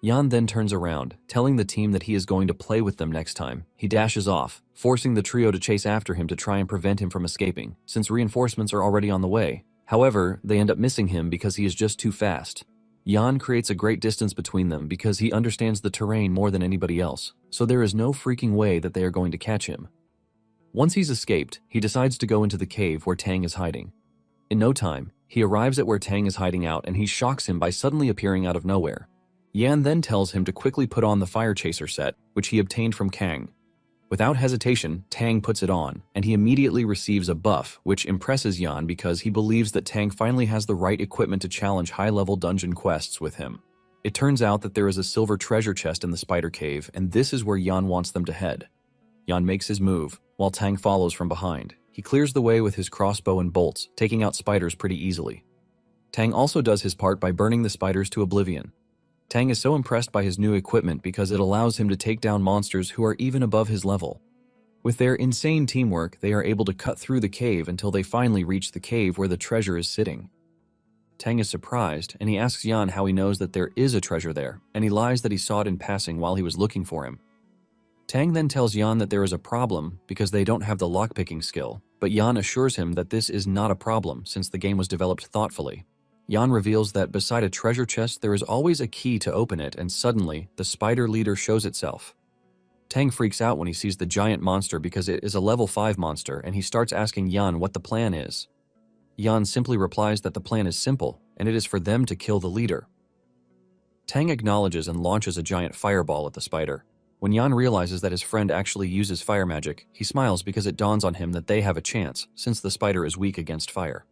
Yan then turns around, telling the team that he is going to play with them next time. He dashes off, forcing the trio to chase after him to try and prevent him from escaping, since reinforcements are already on the way. However, they end up missing him because he is just too fast. Yan creates a great distance between them because he understands the terrain more than anybody else, so there is no freaking way that they are going to catch him. Once he's escaped, he decides to go into the cave where Tang is hiding. In no time, he arrives at where Tang is hiding out and he shocks him by suddenly appearing out of nowhere. Yan then tells him to quickly put on the Fire Chaser set, which he obtained from Kang. Without hesitation, Tang puts it on, and he immediately receives a buff, which impresses Yan because he believes that Tang finally has the right equipment to challenge high-level dungeon quests with him. It turns out that there is a silver treasure chest in the spider cave, and this is where Yan wants them to head. Yan makes his move, while Tang follows from behind. He clears the way with his crossbow and bolts, taking out spiders pretty easily. Tang also does his part by burning the spiders to oblivion. Tang is so impressed by his new equipment because it allows him to take down monsters who are even above his level. With their insane teamwork, they are able to cut through the cave until they finally reach the cave where the treasure is sitting. Tang is surprised, and he asks Yan how he knows that there is a treasure there, and he lies that he saw it in passing while he was looking for him. Tang then tells Yan that there is a problem because they don't have the lockpicking skill, but Yan assures him that this is not a problem since the game was developed thoughtfully. Yan reveals that beside a treasure chest there is always a key to open it, and suddenly, the spider leader shows itself. Tang freaks out when he sees the giant monster because it is a level 5 monster, and he starts asking Yan what the plan is. Yan simply replies that the plan is simple, and it is for them to kill the leader. Tang acknowledges and launches a giant fireball at the spider. When Yan realizes that his friend actually uses fire magic, he smiles because it dawns on him that they have a chance, since the spider is weak against fire.